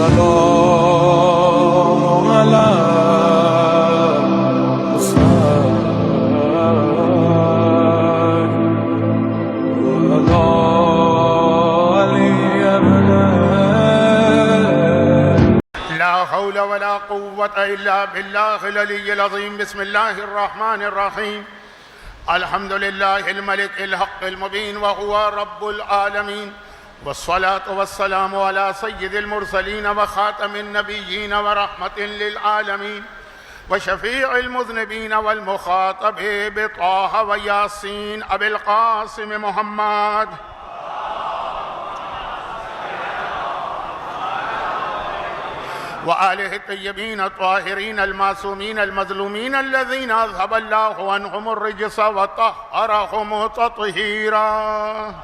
السلام على لا حول ولا قوة إلا بالله العلي العظيم. بسم الله الرحمن الرحيم. الحمد لله الملك الحق المبين وهو رب العالمين، والصلاة والسلام على سيد المرسلين وخاتم النبيين ورحمة للعالمين وشفيع المذنبين والمخاطب بطه وياسين أبي القاسم محمد وآله الطيبين الطاهرين المعصومين المظلومين الذين أذهب الله عنهم الرجس وطهرهم تطهيرا.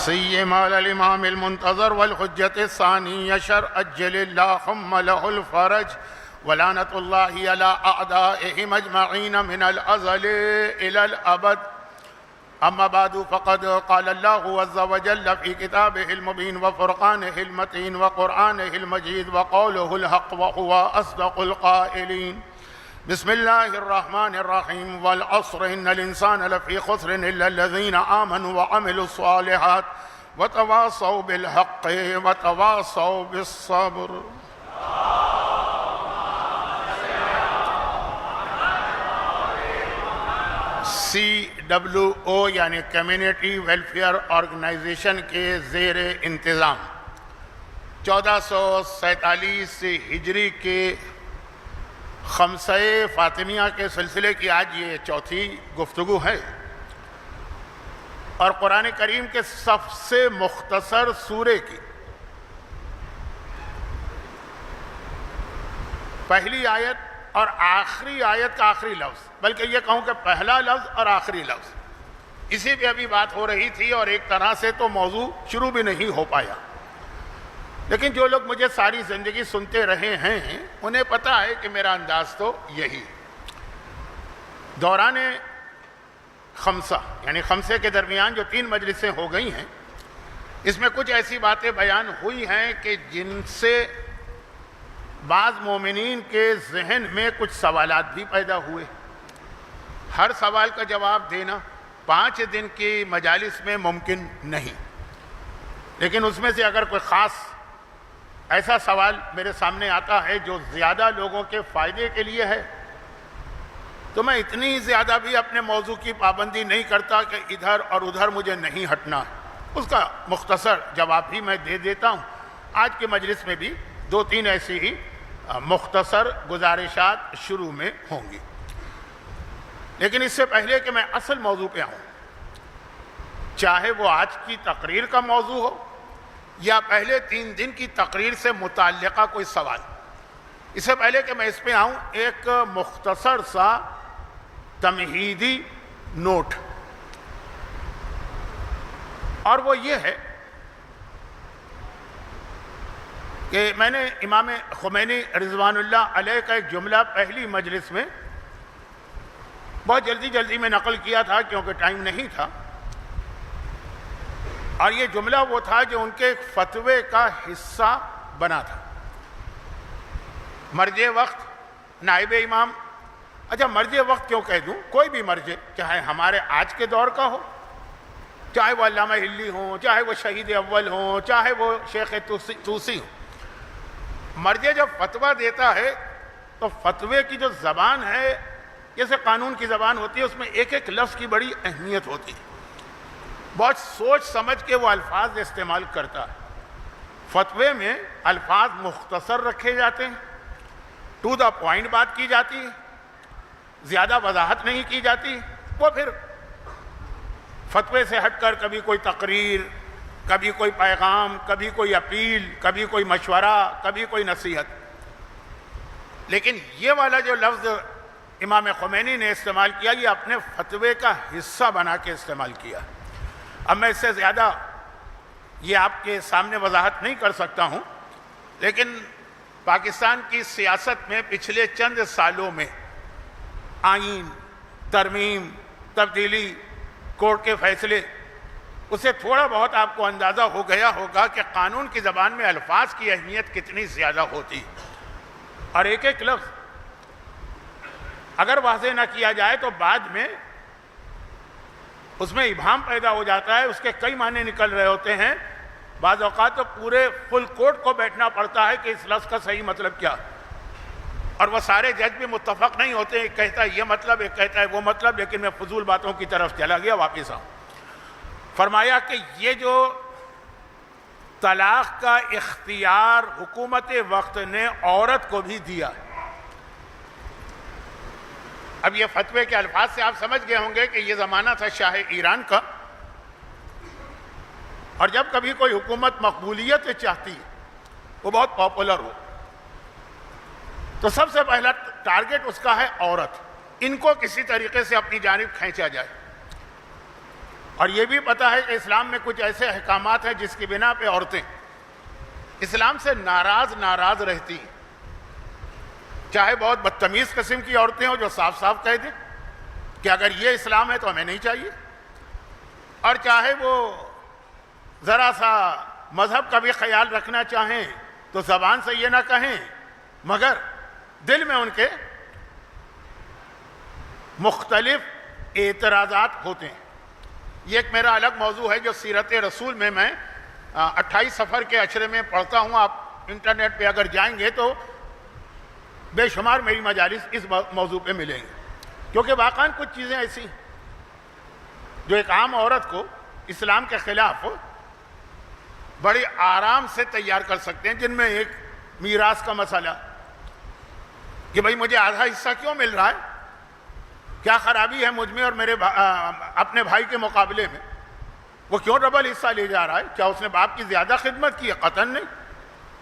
سيما على الإمام المنتظر والحجة الثاني عشر أجل اللهم له الفرج، ولعنة الله على أعدائهم أجمعين من الأزل إلى الأبد. أما بعد، فقد قال الله عز وجل في كتابه المبين وفرقانه المتين وقرآنه المجيد وقوله الحق وهو أصدق القائلين. بسم الله الرحمن الرحيم. والعصر إن الإنسان لفي خسر إلا الذين آمنوا وعملوا الصالحات وتواصوا بالحق وتواصوا بالصبر. CWO یعنی کمیونٹی ویلفیئر آرگنائزیشن کے زیر انتظام 1447 ہجری کے خمسہ فاطمیہ کے سلسلے کی آج یہ چوتھی گفتگو ہے، اور قرآن کریم کے سب سے مختصر سورے کی پہلی آیت اور آخری آیت کا آخری لفظ، بلکہ یہ کہوں کہ پہلا لفظ اور آخری لفظ، اسی پہ ابھی بات ہو رہی تھی، اور ایک طرح سے تو موضوع شروع بھی نہیں ہو پایا. لیکن جو لوگ مجھے ساری زندگی سنتے رہے ہیں انہیں پتہ ہے کہ میرا انداز تو یہی. دوران خمسہ یعنی خمسے کے درمیان جو 3 مجلسیں ہو گئی ہیں، اس میں کچھ ایسی باتیں بیان ہوئی ہیں کہ جن سے بعض مومنین کے ذہن میں کچھ سوالات بھی پیدا ہوئے. ہر سوال کا جواب دینا 5 دن کی مجالس میں ممکن نہیں، لیکن اس میں سے اگر کوئی خاص ایسا سوال میرے سامنے آتا ہے جو زیادہ لوگوں کے فائدے کے لیے ہے، تو میں اتنی زیادہ بھی اپنے موضوع کی پابندی نہیں کرتا کہ ادھر اور ادھر مجھے نہیں ہٹنا. اس کا مختصر جواب بھی میں دے دیتا ہوں. آج کے مجلس میں بھی 2-3 ایسی ہی مختصر گزارشات شروع میں ہوں گی. لیکن اس سے پہلے کہ میں اصل موضوع پہ آؤں، چاہے وہ آج کی تقریر کا موضوع ہو یا پہلے 3 دن کی تقریر سے متعلقہ کوئی سوال، اس سے پہلے کہ میں اس پہ آؤں ایک مختصر سا تمہیدی نوٹ، اور وہ یہ ہے کہ میں نے امام خمینی رضوان اللہ علیہ کا ایک جملہ پہلی مجلس میں بہت جلدی میں نقل کیا تھا کیونکہ ٹائم نہیں تھا، اور یہ جملہ وہ تھا جو ان کے ایک فتوے کا حصہ بنا تھا. مرجع وقت نائب امام، اچھا مرجع وقت کیوں کہہ دوں، کوئی بھی مرجع، چاہے ہمارے آج کے دور کا ہو، چاہے وہ علامہ ہلی ہوں، چاہے وہ شہید اول ہوں، چاہے وہ شیخ توسی ہوں، مرجع جب فتویٰ دیتا ہے تو فتوے کی جو زبان ہے جیسے قانون کی زبان ہوتی ہے، اس میں ایک ایک لفظ کی بڑی اہمیت ہوتی ہے. بہت سوچ سمجھ کے وہ الفاظ استعمال کرتا ہے. فتوے میں الفاظ مختصر رکھے جاتے ہیں، ٹو دا پوائنٹ بات کی جاتی ہے، زیادہ وضاحت نہیں کی جاتی. وہ پھر فتوے سے ہٹ کر کبھی کوئی تقریر، کبھی کوئی پیغام، کبھی کوئی اپیل، کبھی کوئی مشورہ، کبھی کوئی نصیحت. لیکن یہ والا جو لفظ امام خمینی نے استعمال کیا، یہ اپنے فتوے کا حصہ بنا کے استعمال کیا. اب میں اس سے زیادہ یہ آپ کے سامنے وضاحت نہیں کر سکتا ہوں، لیکن پاکستان کی سیاست میں پچھلے چند سالوں میں آئین، ترمیم، تبدیلی، کورٹ کے فیصلے، اسے تھوڑا بہت آپ کو اندازہ ہو گیا ہوگا کہ قانون کی زبان میں الفاظ کی اہمیت کتنی زیادہ ہوتی، اور ایک ایک لفظ اگر واضح نہ کیا جائے تو بعد میں اس میں ابہام پیدا ہو جاتا ہے، اس کے کئی معنی نکل رہے ہوتے ہیں، بعض اوقات تو پورے فل کورٹ کو بیٹھنا پڑتا ہے کہ اس لفظ کا صحیح مطلب کیا، اور وہ سارے جج بھی متفق نہیں ہوتے، ایک کہتا ہے یہ مطلب، ایک کہتا ہے وہ مطلب، لیکن میں فضول باتوں کی طرف چلا گیا، واپس آؤں۔ فرمایا کہ یہ جو طلاق کا اختیار حکومت وقت نے عورت کو بھی دیا ہے۔ اب یہ فتوے کے الفاظ سے آپ سمجھ گئے ہوں گے کہ یہ زمانہ تھا شاہ ایران کا، اور جب کبھی کوئی حکومت مقبولیت چاہتی وہ بہت پاپولر ہو تو سب سے پہلا ٹارگٹ اس کا ہے عورت، ان کو کسی طریقے سے اپنی جانب کھینچا جائے۔ اور یہ بھی پتہ ہے کہ اسلام میں کچھ ایسے احکامات ہیں جس کی بنا پہ عورتیں اسلام سے ناراض رہتی ہیں، چاہے بہت بدتمیز قسم کی عورتیں ہوں جو صاف صاف کہہ دیں کہ اگر یہ اسلام ہے تو ہمیں نہیں چاہیے، اور چاہے وہ ذرا سا مذہب کا بھی خیال رکھنا چاہیں تو زبان سے یہ نہ کہیں مگر دل میں ان کے مختلف اعتراضات ہوتے ہیں۔ یہ ایک میرا الگ موضوع ہے جو سیرت رسول میں 28 سفر کے اشرے میں پڑھتا ہوں، آپ انٹرنیٹ پہ اگر جائیں گے تو بے شمار میری مجالس اس موضوع پہ ملیں گے، کیونکہ واقعاً کچھ چیزیں ایسی جو ایک عام عورت کو اسلام کے خلاف بڑی آرام سے تیار کر سکتے ہیں، جن میں ایک میراث کا مسئلہ کہ بھئی مجھے آدھا حصہ کیوں مل رہا ہے، کیا خرابی ہے مجھ میں اور میرے اپنے بھائی کے مقابلے میں، وہ کیوں ڈبل حصہ لے جا رہا ہے، کیا اس نے باپ کی زیادہ خدمت کی ہے؟ قطعاً نہیں،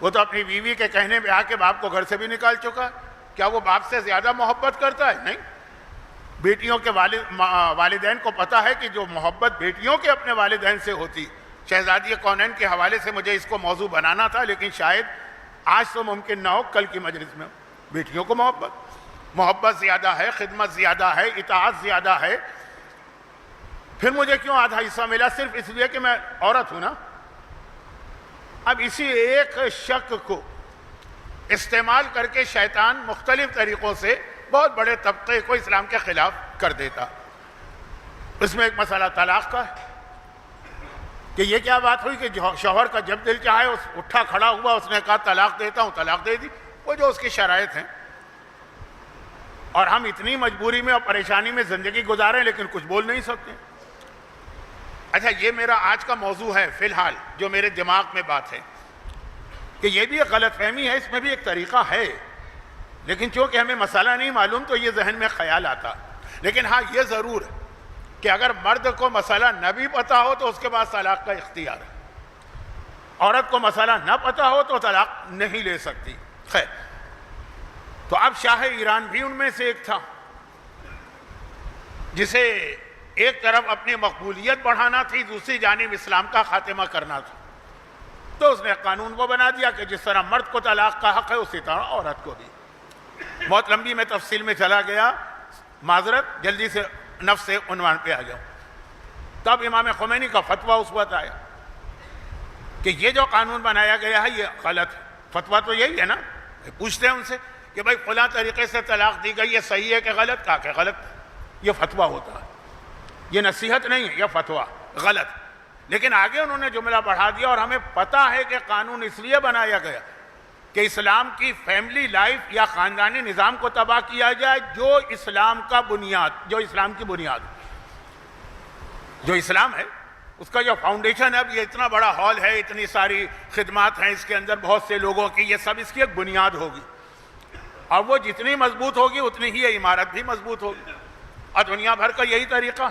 وہ تو اپنی بیوی کے کہنے پہ آ کے باپ کو گھر سے بھی نکال چکا ہے۔ کیا وہ باپ سے زیادہ محبت کرتا ہے؟ نہیں۔ بیٹیوں کے والدین کو پتہ ہے کہ جو محبت بیٹیوں کے اپنے والدین سے ہوتی، شہزادی کونین کے حوالے سے مجھے اس کو موضوع بنانا تھا، لیکن شاید آج تو ممکن نہ ہو، کل کی مجلس میں بیٹیوں کو محبت زیادہ ہے، خدمت زیادہ ہے، اطاعت زیادہ ہے، پھر مجھے کیوں آدھا حصہ ملا؟ صرف اس لیے کہ میں عورت ہوں نا۔ اب اسی ایک شک کو استعمال کر کے شیطان مختلف طریقوں سے بہت بڑے طبقے کو اسلام کے خلاف کر دیتا۔ اس میں ایک مسئلہ طلاق کا ہے کہ یہ کیا بات ہوئی کہ شوہر کا جب دل چاہے اٹھا کھڑا ہوا، اس نے کہا طلاق دیتا ہوں، طلاق دے دی، وہ جو اس کی شرائط ہیں، اور ہم اتنی مجبوری میں اور پریشانی میں زندگی گزاریں لیکن کچھ بول نہیں سکتے۔ اچھا، یہ میرا آج کا موضوع ہے فی الحال، جو میرے دماغ میں بات ہے کہ یہ بھی ایک غلط فہمی ہے، اس میں بھی ایک طریقہ ہے، لیکن چونکہ ہمیں مسئلہ نہیں معلوم تو یہ ذہن میں خیال آتا۔ لیکن ہاں یہ ضرور ہے کہ اگر مرد کو مسئلہ نہ بھی پتہ ہو تو اس کے بعد طلاق کا اختیار ہے، عورت کو مسئلہ نہ پتہ ہو تو طلاق نہیں لے سکتی۔ خیر، تو اب شاہ ایران بھی ان میں سے ایک تھا جسے ایک طرف اپنی مقبولیت بڑھانا تھی، دوسری جانب اسلام کا خاتمہ کرنا تھا، تو اس نے قانون وہ بنا دیا کہ جس طرح مرد کو طلاق کا حق ہے اسی طرح عورت کو بھی۔ بہت لمبی میں تفصیل میں چلا گیا، معذرت، جلدی سے نفس عنوان پہ آ جاؤں۔ تب امام خمینی کا فتویٰ اس وقت آیا کہ یہ جو قانون بنایا گیا ہے یہ غلط ہے۔ فتویٰ تو یہی ہے نا، پوچھتے ہیں ان سے کہ بھائی فلاں طریقے سے طلاق دی گئی، یہ صحیح ہے کہ غلط؟ کہا کہ غلط، یہ فتویٰ ہوتا ہے، یہ نصیحت نہیں ہے، یہ فتویٰ غلط۔ لیکن آگے انہوں نے جملہ بڑھا دیا، اور ہمیں پتہ ہے کہ قانون اس لیے بنایا گیا کہ اسلام کی فیملی لائف یا خاندانی نظام کو تباہ کیا جائے، جو اسلام کا بنیاد، جو اسلام کی بنیاد، جو اسلام ہے اس کا جو فاؤنڈیشن ہے۔ اب یہ اتنا بڑا ہال ہے، اتنی ساری خدمات ہیں اس کے اندر، بہت سے لوگوں کی، یہ سب اس کی ایک بنیاد ہوگی، اور وہ جتنی مضبوط ہوگی اتنی ہی یہ عمارت بھی مضبوط ہوگی، اور دنیا بھر کا یہی طریقہ۔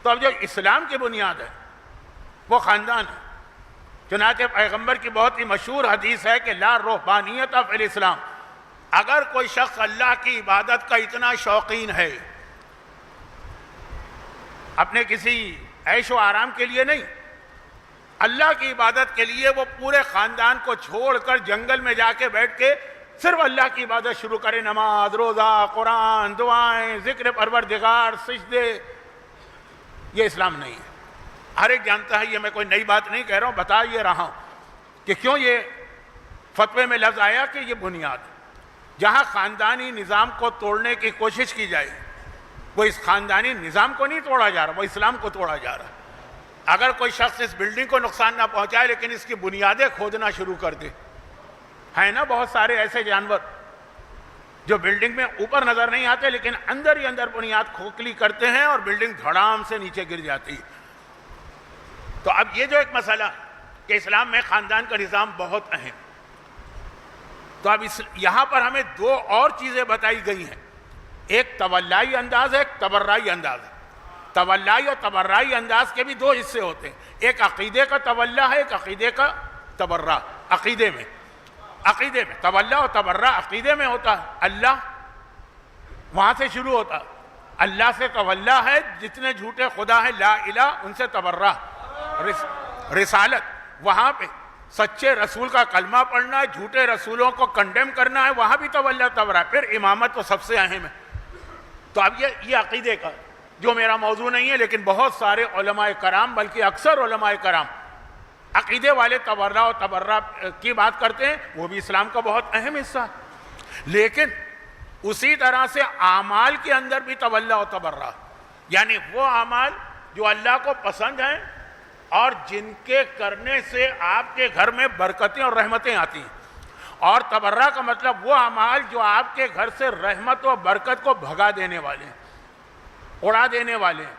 تو اب جو اسلام کی بنیاد ہے وہ خاندان ہے۔ چنانچہ پیغمبر کی بہت ہی مشہور حدیث ہے کہ لا رہبانیت فی الاسلام، اگر کوئی شخص اللہ کی عبادت کا اتنا شوقین ہے، اپنے کسی عیش و آرام کے لیے نہیں، اللہ کی عبادت کے لیے وہ پورے خاندان کو چھوڑ کر جنگل میں جا کے بیٹھ کے صرف اللہ کی عبادت شروع کرے، نماز، روزہ، قرآن، دعائیں، ذکر پروردگار، سجدے، یہ اسلام نہیں ہے۔ ہر ایک جانتا ہے، یہ میں کوئی نئی بات نہیں کہہ رہا ہوں، بتا یہ رہا ہوں کہ کیوں یہ فتوے میں لفظ آیا کہ یہ بنیاد ہے۔ جہاں خاندانی نظام کو توڑنے کی کوشش کی جائے، وہ اس خاندانی نظام کو نہیں توڑا جا رہا، وہ اسلام کو توڑا جا رہا ہے۔ اگر کوئی شخص اس بلڈنگ کو نقصان نہ پہنچائے لیکن اس کی بنیادیں کھودنا شروع کر دے، ہے نا بہت سارے ایسے جانور جو بلڈنگ میں اوپر نظر نہیں آتے لیکن اندر ہی اندر بنیاد کھوکھلی کرتے ہیں اور بلڈنگ دھڑام سے نیچے گر جاتی ہے۔ تو اب یہ جو ایک مسئلہ کہ اسلام میں خاندان کا نظام بہت اہم، تو اب یہاں پر ہمیں دو اور چیزیں بتائی گئی ہیں، ایک تولائی انداز ہے، ایک تبرعی انداز ہے۔ تولائی اور تبرعی انداز کے بھی دو حصے ہوتے ہیں، ایک عقیدے کا تولا ہے، ایک عقیدے کا تبرع۔ عقیدے میں تولا اور تبرع عقیدے میں ہوتا ہے، اللہ وہاں سے شروع ہوتا ہے، اللہ سے تولا ہے، جتنے جھوٹے خدا ہیں لا الہ ان سے تبرع۔ رسالت وہاں پہ سچے رسول کا کلمہ پڑھنا ہے، جھوٹے رسولوں کو کنڈیم کرنا ہے، وہاں بھی تولا تبرع۔ پھر امامت تو سب سے اہم ہے۔ تو اب یہ عقیدے کا جو میرا موضوع نہیں ہے لیکن بہت سارے علماء کرام بلکہ اکثر علماء کرام عقیدے والے تبرع و تبرع کی بات کرتے ہیں، وہ بھی اسلام کا بہت اہم حصہ ہے۔ لیکن اسی طرح سے اعمال کے اندر بھی تولا و تبرع، یعنی وہ اعمال جو اللہ کو پسند ہیں اور جن کے کرنے سے آپ کے گھر میں برکتیں اور رحمتیں آتی ہیں، اور تبرع کا مطلب وہ اعمال جو آپ کے گھر سے رحمت و برکت کو بھگا دینے والے ہیں، اڑا دینے والے ہیں۔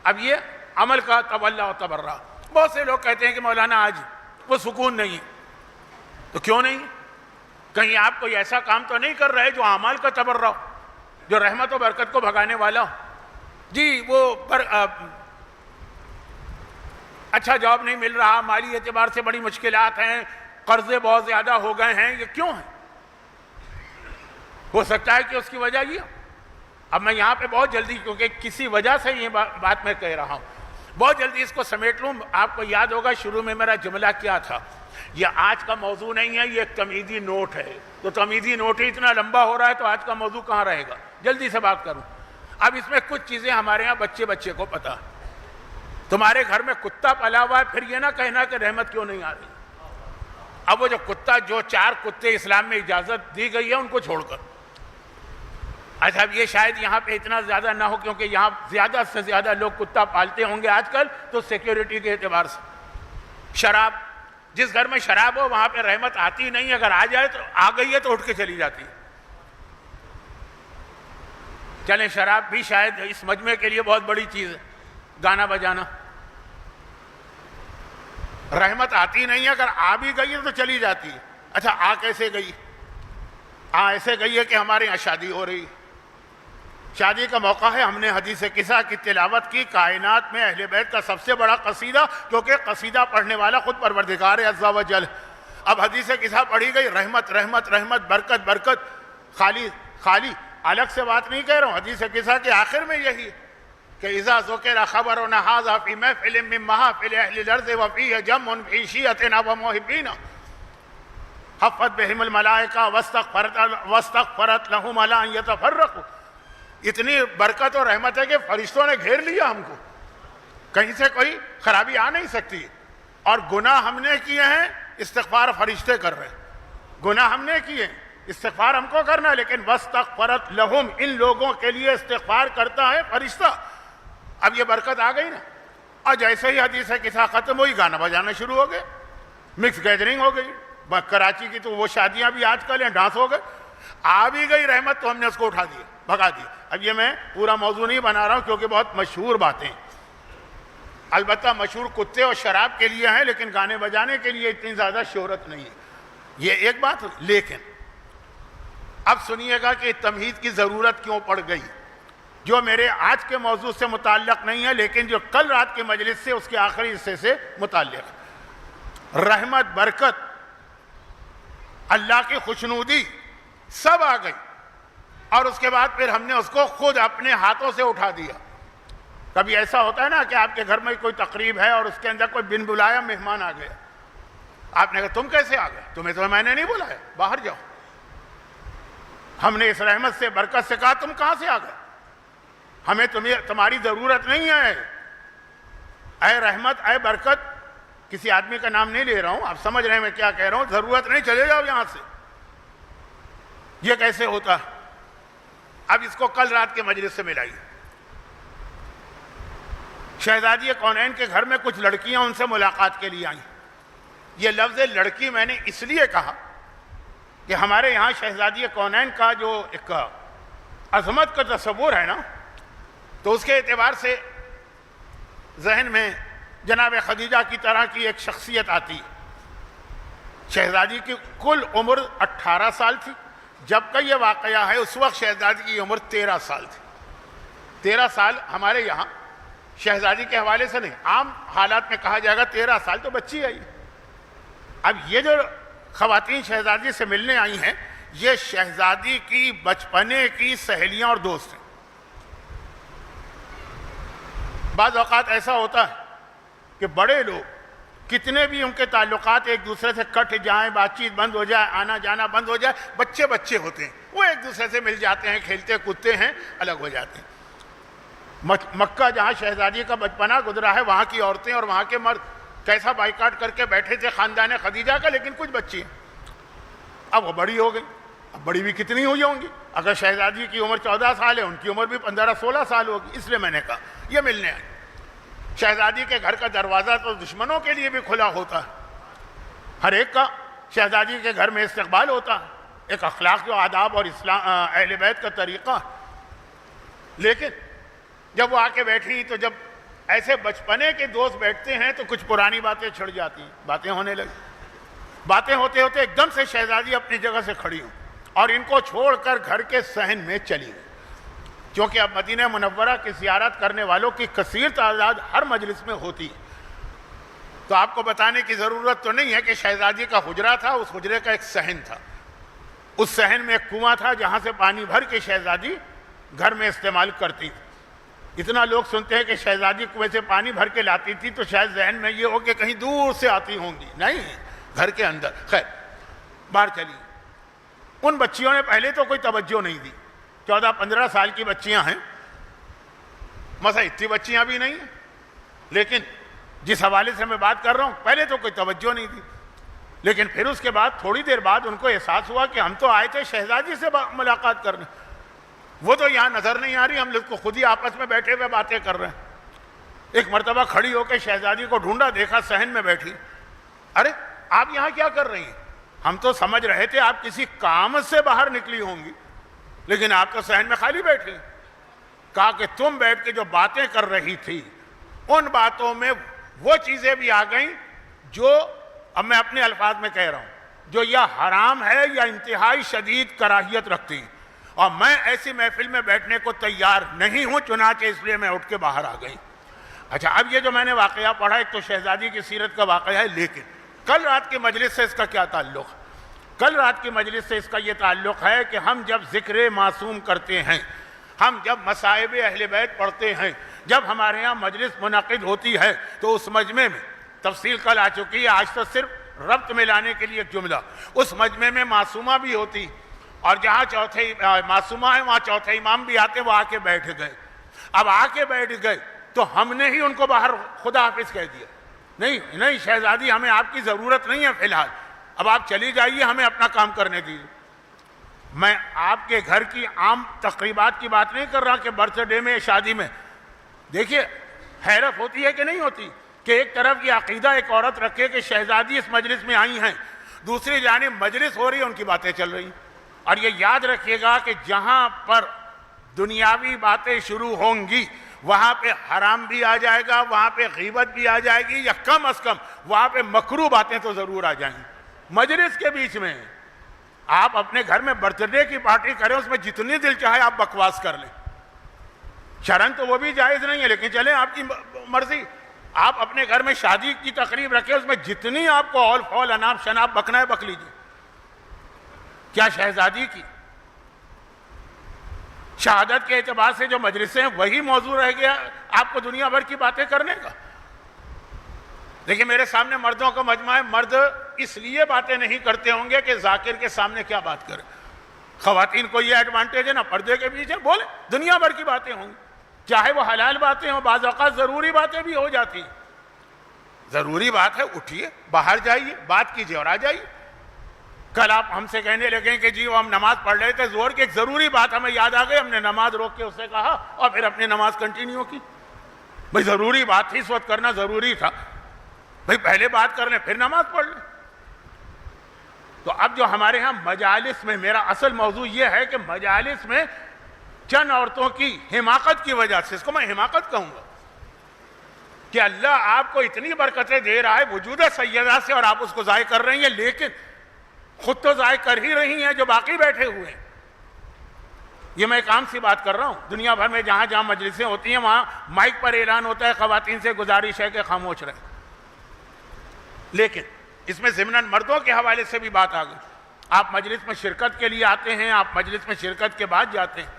اب یہ عمل کا تولا و تبرع۔ بہت سے لوگ کہتے ہیں کہ مولانا آج وہ سکون نہیں، تو کیوں نہیں؟ کہیں آپ کوئی ایسا کام تو نہیں کر رہے جو اعمال کا تبرع ہو، جو رحمت و برکت کو بھگانے والا ہو؟ جی وہ اچھا جاب نہیں مل رہا، مالی اعتبار سے بڑی مشکلات ہیں، قرضے بہت زیادہ ہو گئے ہیں، یہ کیوں ہے؟ ہو سکتا ہے کہ اس کی وجہ یہ، اب میں یہاں پہ بہت جلدی، کیونکہ کسی وجہ سے یہ بات میں کہہ رہا ہوں، بہت جلدی اس کو سمیٹ لوں۔ آپ کو یاد ہوگا شروع میں میرا جملہ کیا تھا، یہ آج کا موضوع نہیں ہے، یہ ایک تمیزی نوٹ ہے، تو تمیزی نوٹ ہی اتنا لمبا ہو رہا ہے تو آج کا موضوع کہاں رہے گا؟ جلدی سے بات کروں۔ اب اس میں کچھ چیزیں ہمارے ہاں بچے کو پتا، تمہارے گھر میں کتا پلا ہوا ہے، پھر یہ نہ کہنا کہ رحمت کیوں نہیں آ رہی۔ اب وہ جو کتا، جو 4 کتے اسلام میں اجازت دی گئی ہے ان کو چھوڑ کر، اچھا اب یہ شاید یہاں پہ اتنا زیادہ نہ ہو کیونکہ یہاں زیادہ سے زیادہ لوگ کتا پالتے ہوں گے آج کل، تو سیکیورٹی کے اعتبار سے۔ شراب، جس گھر میں شراب ہو وہاں پہ رحمت آتی نہیں، اگر آ جائے تو آ گئی ہے تو اٹھ کے چلی جاتی ہے۔ چلیں شراب بھی شاید اس مجمع کے لیے بہت بڑی چیز ہے، گانا بجانا، رحمت آتی نہیں ہے، اگر آ بھی گئی ہے تو چلی جاتی ہے۔ اچھا آ کیسے گئی؟ ایسے گئی ہے کہ ہمارے یہاں شادی ہو رہی، شادی کا موقع ہے، ہم نے حدیث قصہ کی تلاوت کی، کائنات میں اہل بیت کا سب سے بڑا قصیدہ، کیونکہ قصیدہ پڑھنے والا خود پروردگار عز و جل۔ اب حدیث قصہ پڑھی گئی، رحمت رحمت رحمت، برکت برکت، خالی الگ سے بات نہیں کہہ رہا ہوں، حدیث قصہ کے آخر میں یہی کہ اذا ذکر خبر هذا في محفل من محافل اهل الارض وفيه جمع في شيعتنا ومحبين حفت بهم الملائکہ واستغفرت لهم الا ان يتفرقوا۔ اتنی برکت اور رحمت ہے کہ فرشتوں نے گھیر لیا ہم کو، کہیں سے کوئی خرابی آ نہیں سکتی، اور گناہ ہم نے کیے ہیں، استغفار فرشتے کر رہے ہیں، گناہ ہم نے کیے ہیں، استغفار ہم کو کرنا ہے، لیکن واستغفرت لهم، ان لوگوں کے لیے استغفار کرتا ہے فرشتہ۔ اب یہ برکت آ گئی نا، اور جیسے ہی حدیث قصہ ختم ہوئی گانا بجانا شروع ہو گئے، مکس گیدرنگ ہو گئی۔ کراچی کی تو وہ شادیاں بھی آج کل ہیں، ڈانس ہو گئے، آ بھی گئی رحمت تو ہم نے اس کو اٹھا دیا، بھگا دیا۔ اب یہ میں پورا موضوع نہیں بنا رہا ہوں کیونکہ بہت مشہور باتیں، البتہ مشہور کتے اور شراب کے لیے ہیں لیکن گانے بجانے کے لیے اتنی زیادہ شہرت نہیں ہے، یہ ایک بات۔ لیکن اب سنیے گا کہ تمہید کی ضرورت کیوں پڑ گئی، جو میرے آج کے موضوع سے متعلق نہیں ہے لیکن جو کل رات کے مجلس سے اس کے آخری حصے سے متعلق۔ رحمت، برکت، اللہ کی خوشنودی سب آ گئی، اور اس کے بعد پھر ہم نے اس کو خود اپنے ہاتھوں سے اٹھا دیا۔ کبھی ایسا ہوتا ہے نا کہ آپ کے گھر میں کوئی تقریب ہے اور اس کے اندر کوئی بن بلایا مہمان آ گیا، آپ نے کہا تم کیسے آ گئے؟ تمہیں تو میں نے نہیں بلایا، باہر جاؤ۔ ہم نے اس رحمت سے، برکت سے کہا تم کہاں سے آ گئے؟ ہمیں تمہاری ضرورت نہیں ہے، اے رحمت، اے برکت، کسی آدمی کا نام نہیں لے رہا ہوں، آپ سمجھ رہے ہیں میں کیا کہہ رہا ہوں، ضرورت نہیں، چلے جاؤ یہاں سے. یہ کیسے ہوتا ہے؟ اب اس کو کل رات کے مجلس سے ملائیے. شہزادی کونین کے گھر میں کچھ لڑکیاں ان سے ملاقات کے لیے آئیں. یہ لفظ لڑکی میں نے اس لیے کہا کہ ہمارے یہاں شہزادی کونین کا جو ایک عظمت کا تصور ہے نا، تو اس کے اعتبار سے ذہن میں جناب خدیجہ کی طرح کی ایک شخصیت آتی. شہزادی کی کل عمر 18 سال تھی جب کا یہ واقعہ ہے. اس وقت شہزادی کی عمر 13 سال تھی. 13 سال ہمارے یہاں شہزادی کے حوالے سے نہیں، عام حالات میں کہا جائے گا 13 سال تو بچی ہے. اب یہ جو خواتین شہزادی سے ملنے آئی ہیں، یہ شہزادی کی بچپنے کی سہیلیاں اور دوست ہیں. بعض اوقات ایسا ہوتا ہے کہ بڑے لوگ کتنے بھی ان کے تعلقات ایک دوسرے سے کٹ جائیں، بات چیت بند ہو جائے، آنا جانا بند ہو جائے، بچے بچے ہوتے ہیں، وہ ایک دوسرے سے مل جاتے ہیں، کھیلتے کودتے ہیں، الگ ہو جاتے ہیں. مکہ جہاں شہزادی کا بچپنا گزرا ہے، وہاں کی عورتیں اور وہاں کے مرد کیسا بائیکاٹ کر کے بیٹھے تھے خاندان خدیجہ کا، لیکن کچھ بچی ہیں. اب وہ بڑی ہو گئی، اب بڑی بھی کتنی ہوئی ہوں گی. اگر شہزادی کی عمر 14 سال ہے، ان کی عمر بھی 15-16 سال ہوگی. اس لیے میں نے کہا یہ ملنے آئے. شہزادی کے گھر کا دروازہ تو دشمنوں کے لیے بھی کھلا ہوتا ہے. ہر ایک کا شہزادی کے گھر میں استقبال ہوتا ہے، ایک اخلاق و آداب اور اسلام اہل بیت کا طریقہ. لیکن جب وہ آ کے بیٹھی تو جب ایسے بچپنے کے دوست بیٹھتے ہیں تو کچھ پرانی باتیں چھڑ جاتی ہیں. باتیں ہونے لگی. باتیں ہوتے ہوتے ایک دم سے شہزادی اپنی جگہ سے کھڑی ہوں اور ان کو چھوڑ کر گھر کے صحن میں چلی گئی. کیونکہ اب مدینہ منورہ کی زیارت کرنے والوں کی کثیر تعداد ہر مجلس میں ہوتی ہے، تو آپ کو بتانے کی ضرورت تو نہیں ہے کہ شہزادی کا حجرہ تھا، اس حجرے کا ایک صحن تھا. اس صحن میں ایک کنواں تھا جہاں سے پانی بھر کے شہزادی گھر میں استعمال کرتی تھی. اتنا لوگ سنتے ہیں کہ شہزادی کنویں سے پانی بھر کے لاتی تھی تو شاید ذہن میں یہ ہو کہ کہیں دور سے آتی ہوں گی. نہیں، گھر کے اندر. خیر، باہر چلی. ان بچیوں نے پہلے تو کوئی توجہ نہیں دی. 14-15 سال کی بچیاں ہیں، مثلا اتنی بچیاں بھی نہیں ہیں، لیکن جس حوالے سے میں بات کر رہا ہوں پہلے تو کوئی توجہ نہیں دی. لیکن پھر اس کے بعد تھوڑی دیر بعد ان کو احساس ہوا کہ ہم تو آئے تھے شہزادی سے ملاقات کرنے، وہ تو یہاں نظر نہیں آ رہی، ہم لوگ کو خود ہی آپس میں بیٹھے ہوئے باتیں کر رہے ہیں. ایک مرتبہ کھڑی ہو کے شہزادی کو ڈھونڈا، دیکھا صحن میں بیٹھی. ارے آپ یہاں کیا کر رہی ہیں؟ ہم تو سمجھ رہے تھے آپ کسی کام سے باہر نکلی ہوں گی، لیکن آپ تو صحن میں خالی بیٹھی. کہا کہ تم بیٹھ کے جو باتیں کر رہی تھی ان باتوں میں وہ چیزیں بھی آ گئیں جو اب میں اپنے الفاظ میں کہہ رہا ہوں، جو یا حرام ہے یا انتہائی شدید کراہیت رکھتی ہیں، اور میں ایسی محفل میں بیٹھنے کو تیار نہیں ہوں، چنانچہ اس لیے میں اٹھ کے باہر آ گئی. اچھا، اب یہ جو میں نے واقعہ پڑھا ایک تو شہزادی کی سیرت کا واقعہ ہے، لیکن کل رات کی مجلس سے اس کا کیا تعلق ہے؟ کل رات کی مجلس سے اس کا یہ تعلق ہے کہ ہم جب ذکر معصوم کرتے ہیں، ہم جب مصائب اہل بیت پڑھتے ہیں، جب ہمارے ہاں مجلس منعقد ہوتی ہے تو اس مجمع میں تفصیل کل آ چکی ہے، آج تو صرف ربط میں لانے کے لیے ایک جملہ، اس مجمع میں معصومہ بھی ہوتی، اور جہاں چوتھے معصومہ ہیں وہاں چوتھے امام بھی آتے، وہ آ کے بیٹھ گئے. اب آ کے بیٹھ گئے تو ہم نے ہی ان کو باہر خدا حافظ کہہ دیا. نہیں شہزادی، ہمیں آپ کی ضرورت نہیں ہے فی الحال، اب آپ چلی جائیے، ہمیں اپنا کام کرنے دیجیے. میں آپ کے گھر کی عام تقریبات کی بات نہیں کر رہا کہ برتھ ڈے میں شادی میں. دیکھیے حیرت ہوتی ہے کہ نہیں ہوتی کہ ایک طرف یہ عقیدہ ایک عورت رکھے کہ شہزادی اس مجلس میں آئی ہیں، دوسری جانب مجلس ہو رہی ہے، ان کی باتیں چل رہی ہیں. اور یہ یاد رکھیے گا کہ جہاں پر دنیاوی باتیں شروع ہوں گی وہاں پہ حرام بھی آ جائے گا، وہاں پہ غیبت بھی آ جائے گی، یا کم از کم وہاں پہ مکروہ باتیں تو ضرور آ جائیں گی. مجلس کے بیچ میں آپ اپنے گھر میں برتھ ڈے کی پارٹی کریں، اس میں جتنی دل چاہے آپ بکواس کر لیں، شرن تو وہ بھی جائز نہیں ہے، لیکن چلیں آپ کی مرضی. آپ اپنے گھر میں شادی کی تقریب رکھیں، اس میں جتنی آپ کو اول فول اناپ شناپ بکنا ہے بک لیجیے. کیا شہزادی کی شہادت کے اعتبار سے جو مجلسیں ہیں وہی موضوع رہ گیا آپ کو دنیا بھر کی باتیں کرنے کا؟ دیکھیں میرے سامنے مردوں کا مجمع ہے، مرد اس لیے باتیں نہیں کرتے ہوں گے کہ ذاکر کے سامنے کیا بات کریں. خواتین کو یہ ایڈوانٹیج ہے نا، پردے کے پیچھے بولے دنیا بھر کی باتیں ہوں گی، چاہے وہ حلال باتیں ہوں، بعض اوقات ضروری باتیں بھی ہو جاتی ہیں. ضروری بات ہے، اٹھیے، باہر جائیے، بات کیجیے اور آ جائیے۔ کل آپ ہم سے کہنے لگیں کہ جی وہ ہم نماز پڑھ رہے تھے زور کی، ایک ضروری بات ہمیں یاد آ گئی، ہم نے نماز روک کے اس سے کہا اور پھر اپنی نماز کنٹینیو کی۔ بھئی ضروری بات تھی، اس وقت کرنا ضروری تھا، بھئی پہلے بات کر لیں پھر نماز پڑھ لیں۔ تو اب جو ہمارے ہاں مجالس میں، میرا اصل موضوع یہ ہے کہ مجالس میں چند عورتوں کی حماقت کی وجہ سے، اس کو میں حماقت کہوں گا، کہ اللہ آپ کو اتنی برکتیں دے رہا ہے وجود سیدہ سے اور آپ اس کو ضائع کر رہی ہیں، لیکن خود تو ضائع کر ہی رہی ہیں جو باقی بیٹھے ہوئے ہیں۔ یہ میں ایک عام سی بات کر رہا ہوں، دنیا بھر میں جہاں جہاں مجلسیں ہوتی ہیں وہاں مائک پر اعلان ہوتا ہے خواتین سے گزارش ہے کہ خاموش رہیں، لیکن اس میں ضمناً مردوں کے حوالے سے بھی بات آ گئی۔ آپ مجلس میں شرکت کے لیے آتے ہیں، آپ مجلس میں شرکت کے بعد جاتے ہیں،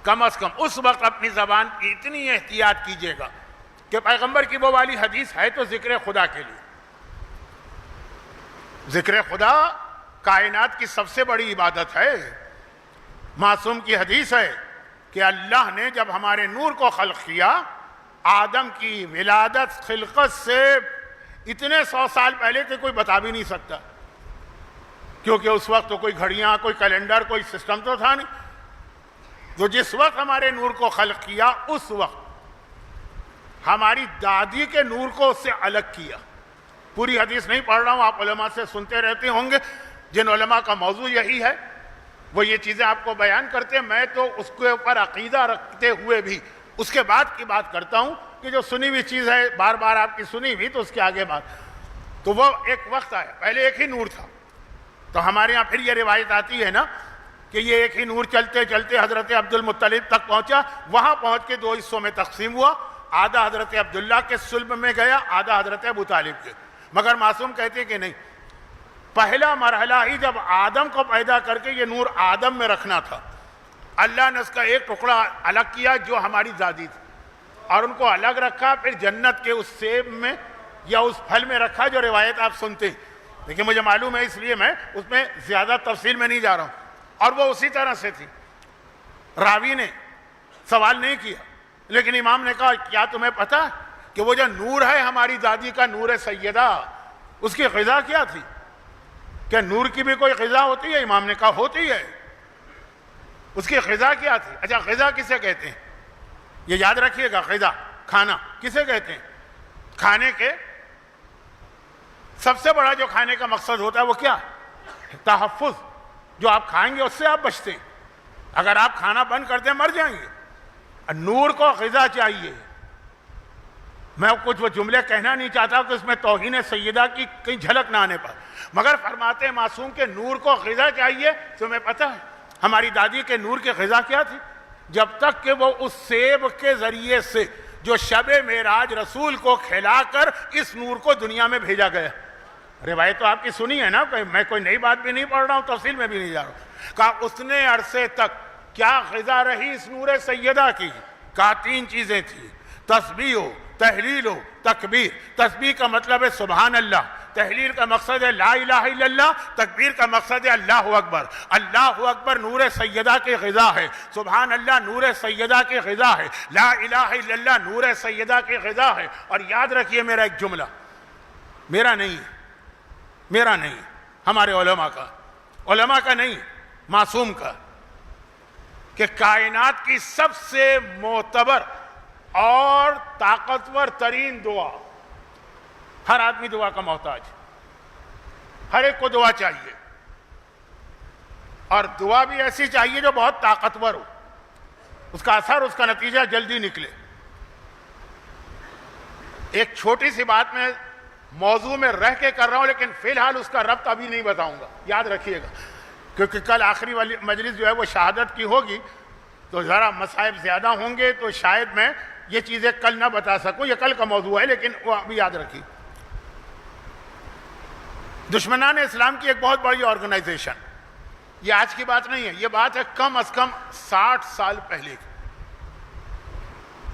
کم از کم اس وقت اپنی زبان کی اتنی احتیاط کیجیے گا کہ پیغمبر کی وہ والی حدیث ہے تو ذکر خدا کے لیے، ذکر خدا کائنات کی سب سے بڑی عبادت ہے۔ معصوم کی حدیث ہے کہ اللہ نے جب ہمارے نور کو خلق کیا، آدم کی ولادت خلقت سے اتنے 100 سال پہلے کہ کوئی بتا بھی نہیں سکتا، کیونکہ اس وقت تو کوئی گھڑیاں، کوئی کیلنڈر، کوئی سسٹم تو تھا نہیں۔ تو جس وقت ہمارے نور کو خلق کیا، اس وقت ہماری دادی کے نور کو اس سے الگ کیا۔ پوری حدیث نہیں پڑھ رہا ہوں، آپ علماء سے سنتے رہتے ہوں گے، جن علماء کا موضوع یہی ہے وہ یہ چیزیں آپ کو بیان کرتے ہیں۔ میں تو اس کے اوپر عقیدہ رکھتے ہوئے بھی اس کے بعد کی بات کرتا ہوں کہ جو سنی ہوئی چیز ہے بار بار آپ کی سنی ہوئی تو اس کے آگے بات۔ تو وہ ایک وقت آیا، پہلے ایک ہی نور تھا، تو ہمارے یہاں پھر یہ روایت آتی ہے نا کہ یہ ایک ہی نور چلتے چلتے حضرت عبد المطلب تک پہنچا، وہاں پہنچ کے 2 حصوں میں تقسیم ہوا، آدھا حضرت عبداللہ کے صلب میں گیا، آدھا حضرت ابو طالب کے۔ مگر معصوم کہتے کہ نہیں، پہلا مرحلہ ہی جب آدم کو پیدا کر کے یہ نور آدم میں رکھنا تھا، اللہ نے اس کا ایک ٹکڑا الگ کیا جو ہماری دادی تھی، اور ان کو الگ رکھا، پھر جنت کے اس سیب میں یا اس پھل میں رکھا جو روایت آپ سنتے ہیں، لیکن مجھے معلوم ہے اس لیے میں اس میں زیادہ تفصیل میں نہیں جا رہا ہوں۔ اور وہ اسی طرح سے تھی، راوی نے سوال نہیں کیا، لیکن امام نے کہا کیا تمہیں پتا کہ وہ جو نور ہے ہماری دادی کا، نور سیدہ، اس کی غذا کیا تھی؟ کیا نور کی بھی کوئی غذا ہوتی ہے؟ امام نے کہا ہوتی ہے۔ اس کی غذا کیا تھی؟ اچھا غذا کسے کہتے ہیں؟ یہ یاد رکھیے گا، غذا کھانا کسے کہتے ہیں؟ کھانے کے سب سے بڑا جو کھانے کا مقصد ہوتا ہے وہ کیا؟ تحفظ۔ جو آپ کھائیں گے اس سے آپ بچتے ہیں، اگر آپ کھانا بند کر دیں مر جائیں گے۔ نور کو غذا چاہیے۔ میں کچھ وہ جملے کہنا نہیں چاہتا کہ اس میں توہین سیدہ کی کہیں جھلک نہ آنے پر، مگر فرماتے ہیں معصوم کے نور کو غذا چاہیے۔ تمہیں پتہ ہے ہماری دادی کے نور کی غذا کیا تھی؟ جب تک کہ وہ اس سیب کے ذریعے سے جو شب معراج رسول کو کھلا کر اس نور کو دنیا میں بھیجا گیا۔ روایت تو آپ کی سنی ہے نا، میں کوئی نئی بات بھی نہیں پڑھ رہا ہوں، تفصیل میں بھی نہیں جا رہا ہوں۔ کہا اتنے عرصے تک کیا غذا رہی اس نور سیدہ کی؟ کہا 3 چیزیں تھیں، تسبیح ہو، تحلیل ہو، تکبیر۔ تسبیح کا مطلب ہے سبحان اللہ، تحلیل کا مقصد ہے لا الہ الا اللہ، تکبیر کا مقصد ہے اللہ اکبر۔ اللہ اکبر نور سیدہ کی غذا ہے، سبحان اللہ نور سیدہ کی غذا ہے، لا الہ الا اللہ نور سیدہ کی غذا ہے۔ اور یاد رکھیے میرا ایک جملہ، میرا نہیں، ہمارے علماء کا نہیں، معصوم کا، کہ کائنات کی سب سے معتبر اور طاقتور ترین دعا، ہر آدمی دعا کا محتاج، ہر ایک کو دعا چاہیے، اور دعا بھی ایسی چاہیے جو بہت طاقتور ہو، اس کا اثر، اس کا نتیجہ جلدی نکلے۔ ایک چھوٹی سی بات میں موضوع میں رہ کے کر رہا ہوں، لیکن فی الحال اس کا ربط ابھی نہیں بتاؤں گا، یاد رکھیے گا، کیونکہ کل آخری والی مجلس جو ہے وہ شہادت کی ہوگی، تو ذرا مصائب زیادہ ہوں گے، تو شاید میں یہ چیزیں کل نہ بتا سکوں، یہ کل کا موضوع ہے، لیکن وہ ابھی یاد رکھیے۔ دشمنان اسلام کی ایک بہت بڑی آرگنائزیشن، یہ آج کی بات نہیں ہے، یہ بات ہے کم از کم 60 سال پہلے کی،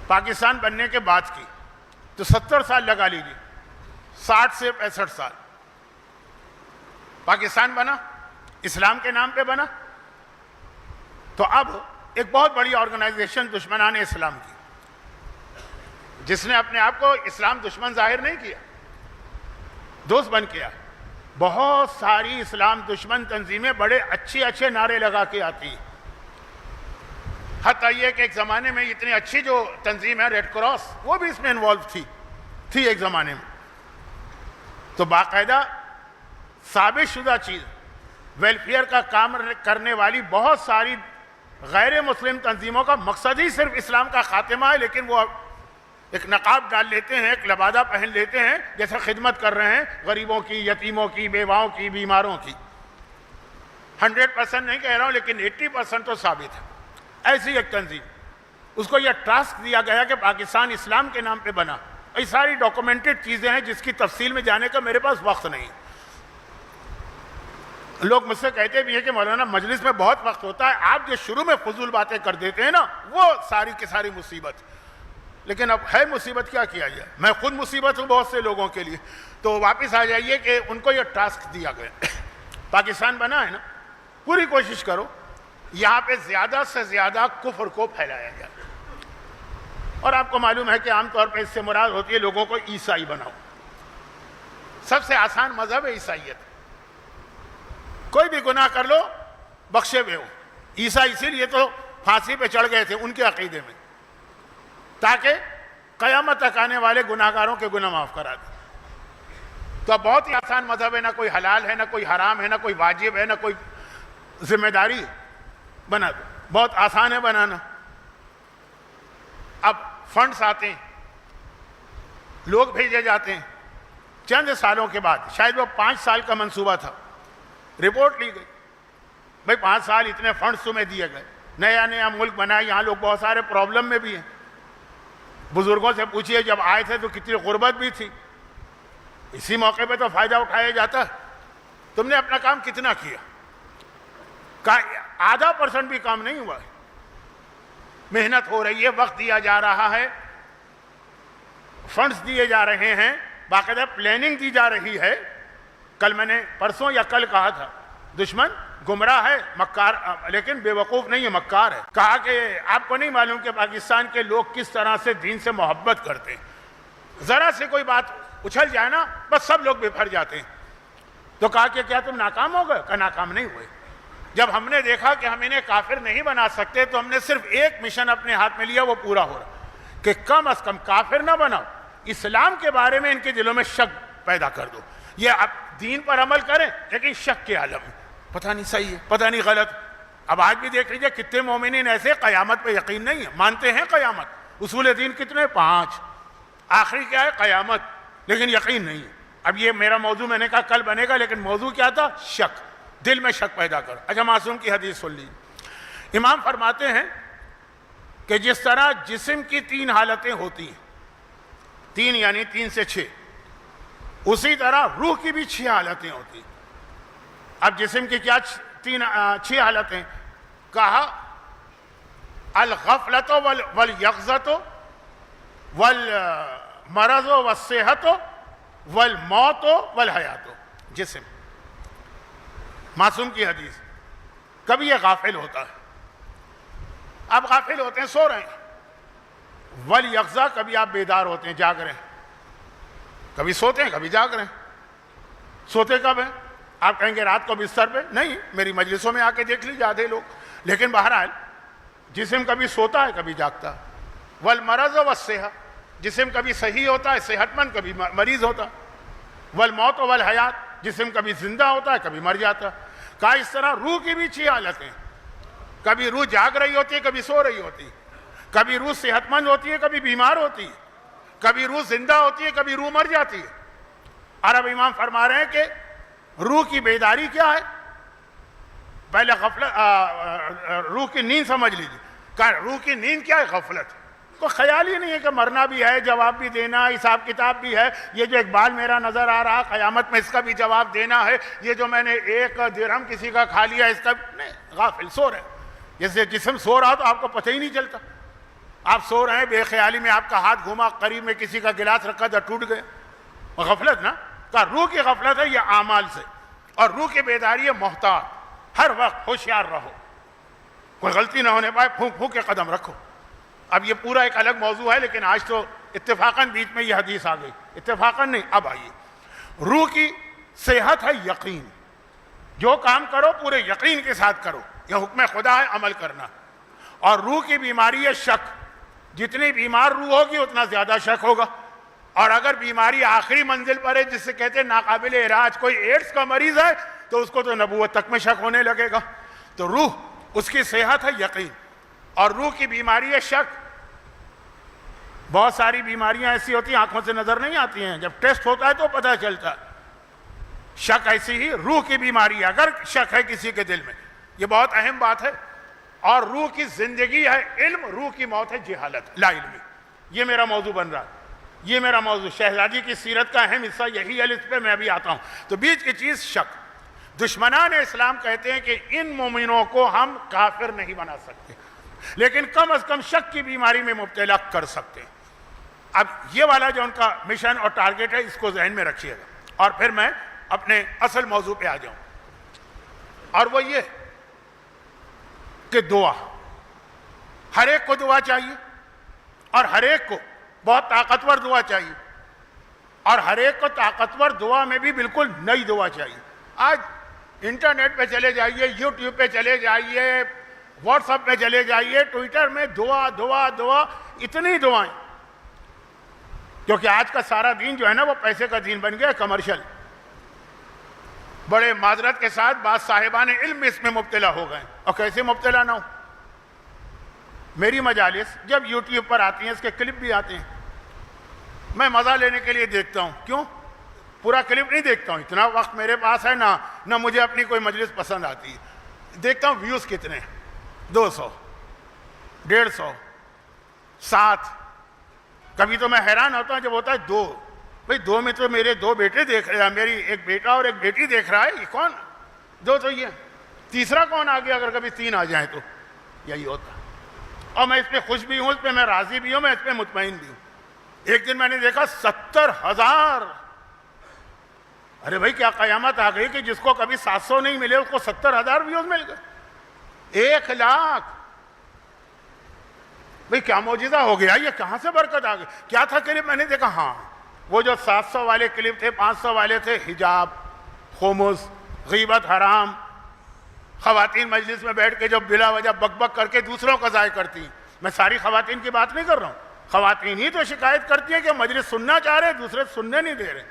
پاکستان بننے کے بعد کی، تو 70 سال لگا لیجیے، 60 سے 65 سال پاکستان بنا، اسلام کے نام پہ بنا۔ تو اب ایک بہت بڑی آرگنائزیشن دشمنان اسلام کی، جس نے اپنے آپ کو اسلام دشمن ظاہر نہیں کیا، دوست بن کے آئے. بہت ساری اسلام دشمن تنظیمیں بڑے اچھے اچھے نعرے لگا کے آتی ہیں. حتیٰ یہ کہ ایک زمانے میں اتنی اچھی جو تنظیم ہے ریڈ کراس، وہ بھی اس میں انوالو تھی ایک زمانے میں. تو باقاعدہ ثابت شدہ چیز، ویلفیئر کا کام کرنے والی بہت ساری غیر مسلم تنظیموں کا مقصد ہی صرف اسلام کا خاتمہ ہے، لیکن وہ ایک نقاب ڈال لیتے ہیں، ایک لبادہ پہن لیتے ہیں، جیسے خدمت کر رہے ہیں غریبوں کی، یتیموں کی، بیواؤں کی، بیماروں کی. 100% نہیں کہہ رہا ہوں، لیکن 80% تو ثابت ہے. ایسی ایک تنظیم، اس کو یہ ٹاسک دیا گیا کہ پاکستان اسلام کے نام پہ بنا. یہ ساری ڈاکومنٹڈ چیزیں ہیں جس کی تفصیل میں جانے کا میرے پاس وقت نہیں. لوگ مجھ سے کہتے بھی ہیں کہ مولانا مجلس میں بہت وقت ہوتا ہے، آپ جو شروع میں فضول باتیں کر دیتے ہیں نا، وہ ساری کی ساری مصیبت. لیکن اب ہے مصیبت، کیا کیا جائے؟ میں خود مصیبت ہوں بہت سے لوگوں کے لیے. تو واپس آ جائیے کہ ان کو یہ ٹاسک دیا گیا. پاکستان بنا ہے نا، پوری کوشش کرو یہاں پہ زیادہ سے زیادہ کفر کو پھیلایا جائے. اور آپ کو معلوم ہے کہ عام طور پہ اس سے مراد ہوتی ہے لوگوں کو عیسائی بناؤ. سب سے آسان مذہب ہے عیسائیت. کوئی بھی گناہ کر لو بخشے ہوئے ہو. عیسیٰ اسی لیے تو پھانسی پہ چڑھ گئے تھے ان کے عقیدے میں، تاکہ قیامت تک آنے والے گناہ گاروں کے گناہ معاف کرا دیں. تو اب بہت ہی آسان مذہب ہے، نہ کوئی حلال ہے، نہ کوئی حرام ہے، نہ کوئی واجب ہے، نہ کوئی ذمہ داری ہے. بنا دو، بہت آسان ہے بنانا. اب فنڈز آتے ہیں، لوگ بھیجے جاتے ہیں. چند سالوں کے بعد، شاید وہ 5 سال کا منصوبہ تھا، رپورٹ لی گئی، بھائی 5 سال اتنے فنڈز تمہیں دیے گئے، نیا ملک بنا ہے، یہاں لوگ بہت سارے پرابلم میں بھی ہیں. بزرگوں سے پوچھئے جب آئے تھے تو کتنی غربت بھی تھی، اسی موقع پہ تو فائدہ اٹھایا جاتا ہے. تم نے اپنا کام کتنا کیا؟ آدھا % بھی کام نہیں ہوا ہے. محنت ہو رہی ہے، وقت دیا جا رہا ہے، فنڈز دیے جا رہے ہیں، باقاعدہ پلاننگ دی جا رہی ہے. کل میں نے پرسوں یا کل کہا تھا دشمن گمراہ ہے، مکار، لیکن بے وقوف نہیں ہے، مکار ہے. کہا کہ آپ کو نہیں معلوم کہ پاکستان کے لوگ کس طرح سے دین سے محبت کرتے ہیں. ذرا سے کوئی بات اچھل جائے نا، بس سب لوگ بفر جاتے ہیں. تو کہا کہ کیا تم ناکام ہو گئے؟ کہ ناکام نہیں ہوئے. جب ہم نے دیکھا کہ ہم انہیں کافر نہیں بنا سکتے تو ہم نے صرف ایک مشن اپنے ہاتھ میں لیا، وہ پورا ہو رہا کہ کم از کم کافر نہ بناؤ، اسلام کے بارے میں ان کے دلوں میں شک پیدا کر دو. یہ اب دین پر عمل کریں لیکن شک کے عالم میں، پتہ نہیں صحیح ہے، پتہ نہیں غلط. اب آج بھی دیکھ لیجئے کتنے مومنین ایسے قیامت پہ یقین نہیں ہے، مانتے ہیں قیامت، اصول دین کتنے؟ 5. آخری کیا ہے؟ قیامت، لیکن یقین نہیں ہے. اب یہ میرا موضوع میں نے کہا کل بنے گا، لیکن موضوع کیا تھا؟ شک، دل میں شک پیدا کر. اچھا، معصوم کی حدیث سن لیجیے. امام فرماتے ہیں کہ جس طرح جسم کی 3 حالتیں ہوتی ہیں، 3 یعنی 3 سے 6، اسی طرح روح کی بھی 6 حالتیں ہوتی ہیں. اب جسم کی کیا 6 حالتیں؟ کہا الغفلت والیقظۃ والمرض والصحت والموت والحیات. جسم، معصوم کی حدیث، کبھی یہ غافل ہوتا ہے، آپ غافل ہوتے ہیں، سو رہے ہیں. والیقظہ، کبھی آپ بیدار ہوتے ہیں، جاگ رہے ہیں. کبھی سوتے ہیں، کبھی جاگ رہے ہیں. سوتے کب ہیں؟ آپ کہیں گے رات کو بستر پہ؟ نہیں، میری مجلسوں میں آ کے دیکھ لیجیے آدھے لوگ. لیکن بہرحال جسم کبھی سوتا ہے، کبھی جاگتا ہے. والمرض والصحت، جسم کبھی صحیح ہوتا ہے، صحت مند، کبھی مریض ہوتا ہے. والموت والحیات، جسم کبھی زندہ ہوتا ہے، کبھی مر جاتا ہے. کہا اس طرح روح کی بھی 6 حالتیں، کبھی روح جاگ رہی ہوتی ہے، کبھی سو رہی ہوتی ہے. کبھی روح صحت مند ہوتی ہے، کبھی بیمار ہوتی ہے. کبھی روح زندہ ہوتی ہے، کبھی روح مر جاتی ہے. اور اب امام فرما رہے ہیں کہ روح کی بیداری کیا ہے؟ پہلے غفلت، روح کی نیند سمجھ لیجیے. کہا روح کی نیند کیا ہے؟ غفلت. کوئی خیال ہی نہیں ہے کہ مرنا بھی ہے، جواب بھی دینا، حساب کتاب بھی ہے. یہ جو اقبال میرا نظر آ رہا قیامت میں، اس کا بھی جواب دینا ہے. یہ جو میں نے 1 درہم کسی کا کھا لیا، اس کا نہیں. غافل، سو رہے. جیسے جسم سو رہا تو آپ کو پتہ ہی نہیں چلتا. آپ سو رہے ہیں، بے خیالی میں آپ کا ہاتھ گھوما، قریب میں کسی کا گلاس رکھا تھا، ٹوٹ گیا. غفلت نا. کہا روح کی غفلت ہے یہ اعمال سے، اور روح کی بیداری ہے محتاط، ہر وقت ہوشیار رہو، کوئی غلطی نہ ہونے پائے، پھونک پھونک کے قدم رکھو. اب یہ پورا ایک الگ موضوع ہے، لیکن آج تو اتفاقاً بیچ میں یہ حدیث آ گئی. اتفاقاً نہیں. اب آئیے روح کی صحت ہے یقین، جو کام کرو پورے یقین کے ساتھ کرو، یہ حکم خدا ہے عمل کرنا. اور روح کی بیماری ہے شک، جتنی بیمار روح ہوگی اتنا زیادہ شک ہوگا. اور اگر بیماری آخری منزل پر ہے، جس سے کہتے ہیں ناقابل علاج، کوئی ایڈز کا مریض ہے تو اس کو تو نبوت تک میں شک ہونے لگے گا. تو روح اس کی صحت ہے یقین، اور روح کی بیماری ہے شک. بہت ساری بیماریاں ایسی ہوتی ہیں آنکھوں سے نظر نہیں آتی ہیں، جب ٹیسٹ ہوتا ہے تو پتہ چلتا ہے. شک ایسی ہی روح کی بیماری ہے، اگر شک ہے کسی کے دل میں، یہ بہت اہم بات ہے. اور روح کی زندگی ہے علم، روح کی موت ہے جہالت، لا علمی. یہ میرا موضوع بن رہا ہے، یہ میرا موضوع. شہزادی کی سیرت کا اہم حصہ یہی ہے، اس پہ میں ابھی آتا ہوں. تو بیچ کی چیز شک. دشمنان اسلام کہتے ہیں کہ ان مومنوں کو ہم کافر نہیں بنا سکتے، لیکن کم از کم شک کی بیماری میں مبتلا کر سکتے ہیں. اب یہ والا جو ان کا مشن اور ٹارگٹ ہے، اس کو ذہن میں رکھیے گا، اور پھر میں اپنے اصل موضوع پہ آ جاؤں. اور وہ یہ کہ دعا، ہر ایک کو دعا چاہیے، اور ہر ایک کو بہت طاقتور دعا چاہیے، اور ہر ایک کو طاقتور دعا میں بھی بالکل نئی دعا چاہیے. آج انٹرنیٹ پہ چلے جائیے، یوٹیوب پہ چلے جائیے، واٹس ایپ پہ چلے جائیے، ٹویٹر میں دعا دعا دعا، اتنی دعائیں. کیونکہ آج کا سارا دین جو ہے نا وہ پیسے کا دین بن گیا، کمرشل. بڑے معذرت کے ساتھ بعض صاحبان علم اس میں مبتلا ہو گئے، اور کیسے مبتلا نہ ہو. میری مجالس جب یوٹیوب پر آتی ہیں، اس کے کلپ بھی آتے ہیں، میں مزہ لینے کے لیے دیکھتا ہوں. کیوں؟ پورا کلپ نہیں دیکھتا ہوں، اتنا وقت میرے پاس ہے نہ مجھے اپنی کوئی مجلس پسند آتی ہے. دیکھتا ہوں ویوز کتنے، 200، 150، 7. کبھی تو میں حیران ہوتا ہوں جب ہوتا ہے 2. بھئی 2 میں تو میرے 2 بیٹے دیکھ رہے ہیں، میری ایک بیٹا اور ایک بیٹی دیکھ رہا ہے، یہ کون 2 تو یہ تیسرا کون آ گیا؟ اگر کبھی 3 آ جائیں تو یہی ہوتا. اور میں اس پہ خوش بھی ہوں، اس پہ میں راضی بھی ہوں، میں اس پہ مطمئن بھی ہوں. ایک دن میں نے دیکھا 70,000. ارے بھائی کیا قیامت آ گئی کہ جس کو کبھی 700 نہیں ملے اس کو 70,000 ویوز مل گئے، 1,00,000. بھئی کیا معجزہ ہو گیا، یہ کہاں سے برکت آ گئی؟ کیا تھا کلپ؟ میں نے دیکھا، ہاں وہ جو 700 والے کلپ تھے، 500 والے تھے، حجاب، خمس، غیبت حرام، خواتین مجلس میں بیٹھ کے جو بلا وجہ بک بک کر کے دوسروں کا ضائع کرتی ہیں. میں ساری خواتین کی بات نہیں کر رہا ہوں، خواتین ہی تو شکایت کرتی ہیں کہ مجلس سننا چاہ رہے، دوسرے سننے نہیں دے رہے.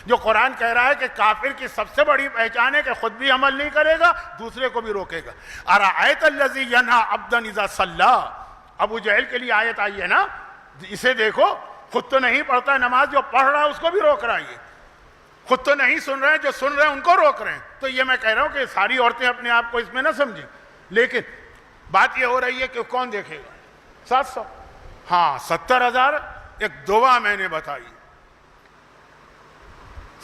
جو قرآن کہہ رہا ہے کہ کافر کی سب سے بڑی پہچان ہے کہ خود بھی عمل نہیں کرے گا، دوسرے کو بھی روکے گا. ارأیت الذی ینہی عبدا اذا صلی، ابو جہل کے لیے آیت آئی ہے نا، اسے دیکھو، خود تو نہیں پڑھتا نماز، جو پڑھ رہا ہے اس کو بھی روک رہا ہے. خود تو نہیں سن رہے ہیں، جو سن رہے ہیں ان کو روک رہے ہیں. تو یہ میں کہہ رہا ہوں کہ ساری عورتیں اپنے آپ کو اس میں نہ سمجھیں، لیکن بات یہ ہو رہی ہے کہ کون دیکھے گا. 700، ہاں 70,000. ایک دعا میں نے بتائی،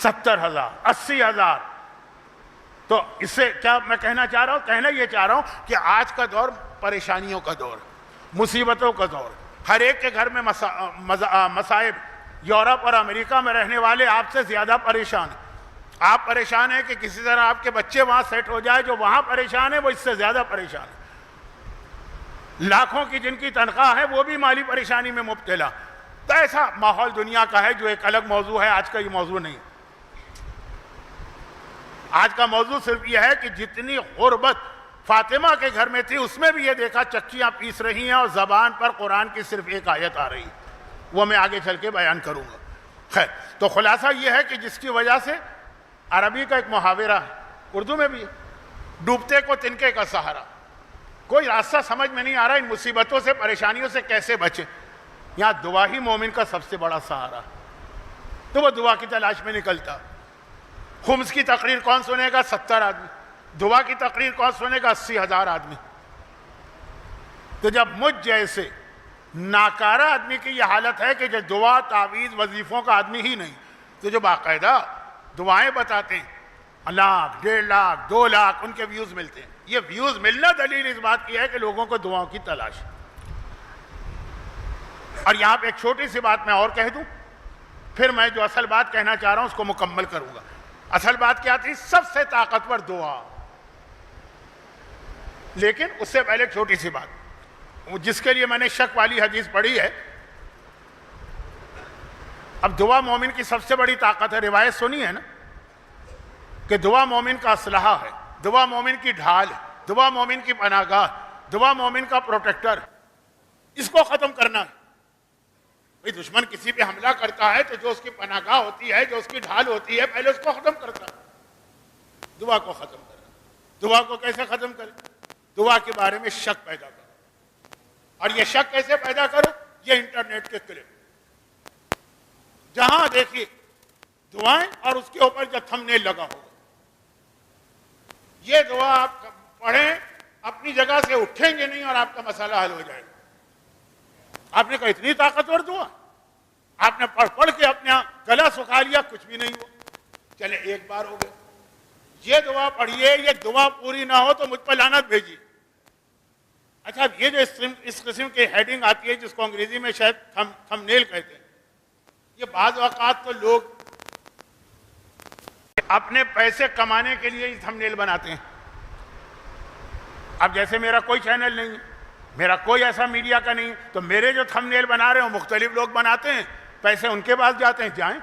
70,000، 80,000. تو اس سے کیا میں کہنا چاہ رہا ہوں؟ کہنا یہ چاہ رہا ہوں کہ آج کا دور پریشانیوں کا دور، مصیبتوں کا دور. ہر ایک کے گھر میں مصائب. یورپ اور امریکہ میں رہنے والے آپ سے زیادہ پریشان ہیں. آپ پریشان ہیں کہ کسی طرح آپ کے بچے وہاں سیٹ ہو جائے. جو وہاں پریشان ہے وہ اس سے زیادہ پریشان ہے. لاکھوں کی جن کی تنخواہ ہے وہ بھی مالی پریشانی میں مبتلا. تو ایسا ماحول دنیا کا ہے جو ایک الگ موضوع ہے. آج کا یہ موضوع نہیں. آج کا موضوع صرف یہ ہے کہ جتنی غربت فاطمہ کے گھر میں تھی اس میں بھی یہ دیکھا چکیاں پیس رہی ہیں اور زبان پر قرآن کی صرف ایک آیت آ رہی ہے. وہ میں آگے چل کے بیان کروں گا. خیر، تو خلاصہ یہ ہے کہ جس کی وجہ سے عربی کا ایک محاورہ ہے، اردو میں بھی ہے، ڈوبتے کو تنکے کا سہارا. کوئی راستہ سمجھ میں نہیں آ رہا ان مصیبتوں سے، پریشانیوں سے کیسے بچے. یہاں دعا ہی مومن کا سب سے بڑا سہارا. تو وہ دعا کی تلاش میں نکلتا. خمس کی تقریر کون سنے گا؟ 70 آدمی. دعا کی تقریر کون سنے گا؟ 80,000 آدمی. تو جب مجھ جیسے ناکارہ آدمی کی یہ حالت ہے کہ جو دعا، تعویذ، وظیفوں کا آدمی ہی نہیں، تو جو باقاعدہ دعائیں بتاتے ہیں، 1,00,000، 1,50,000، 2,00,000 ان کے ویوز ملتے ہیں. یہ ویوز ملنا دلیل اس بات کی ہے کہ لوگوں کو دعاؤں کی تلاش. اور یہاں پہ ایک چھوٹی سی بات میں اور کہہ دوں، پھر میں جو اصل بات کہنا چاہ رہا ہوں اس کو مکمل کروں گا. اصل بات کیا تھی؟ سب سے طاقتور دعا. لیکن اس سے پہلے ایک چھوٹی سی بات جس کے لیے میں نے شک والی حدیث پڑھی ہے. اب دعا مومن کی سب سے بڑی طاقت ہے. روایت سنی ہے نا کہ دعا مومن کا اسلحہ ہے, دعا مومن کی ڈھال ہے, دعا مومن کی پناہ گاہ, دعا مومن کا پروٹیکٹر. اس کو ختم کرنا ہے. بھئی دشمن کسی پہ حملہ کرتا ہے تو جو اس کی پناہ گاہ ہوتی ہے, جو اس کی ڈھال ہوتی ہے, پہلے اس کو ختم کرتا ہے. دعا کو ختم کرنا. دعا کو کیسے ختم کریں؟ دعا کے بارے میں شک پیدا کرو. اور یہ شک کیسے پیدا کرو؟ یہ انٹرنیٹ کے کلپ جہاں دیکھیے دعائیں اور اس کے اوپر جو تھم نیل لگا ہوگا, یہ دعا آپ پڑھیں, اپنی جگہ سے اٹھیں گے نہیں اور آپ کا مسئلہ حل ہو جائے گا. آپ نے کہا اتنی طاقتور دعا, آپ نے پڑھ کے اپنے گلا سکھا لیا, کچھ بھی نہیں ہوا. چلے ایک بار ہو گیا, یہ دعا پڑھیے, یہ دعا پوری نہ ہو تو مجھ پر لعنت بھیجیے. اچھا یہ جو اس قسم کی ہیڈنگ آتی ہے جس کو انگریزی میں شاید تھم نیل کہتے ہیں, یہ بعض اوقات تو لوگ اپنے پیسے کمانے کے لیے ہی تھم نیل بناتے ہیں. اب جیسے میرا کوئی چینل نہیں ہے, میرا کوئی ایسا میڈیا کا نہیں, تو میرے جو تھم نیل بنا رہے ہیں مختلف لوگ بناتے ہیں, پیسے ان کے پاس جاتے ہیں, جائیں.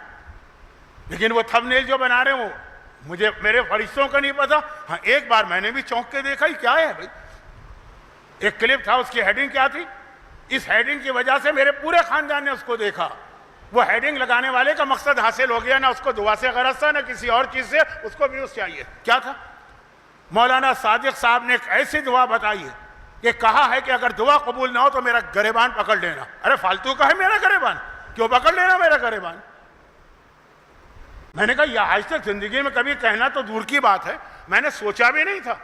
لیکن وہ تھم نیل جو بنا رہے ہیں وہ مجھے میرے فرشتوں کا نہیں پتا. ہاں ایک بار میں نے بھی چونک کے دیکھا ہی کیا ہے بھائی. ایک کلپ تھا, اس کی ہیڈنگ کیا تھی, اس ہیڈنگ کی وجہ سے میرے پورے خاندان نے اس کو دیکھا. وہ ہیڈنگ لگانے والے کا مقصد حاصل ہو گیا, نہ اس کو دعا سے غرض تھا نہ کسی اور چیز سے, اس کو ویوز چاہیے. کیا تھا؟ مولانا صادق صاحب نے ایک ایسی دعا بتائی ہے کہ کہا ہے کہ اگر دعا قبول نہ ہو تو میرا گریبان پکڑ لینا. ارے فالتو کا ہے میرا گریبان, کیوں پکڑ لینا میرا گریبان؟ میں نے کہا یہ آج تک زندگی میں کبھی کہنا تو دور کی بات ہے, میں نے سوچا بھی نہیں تھا.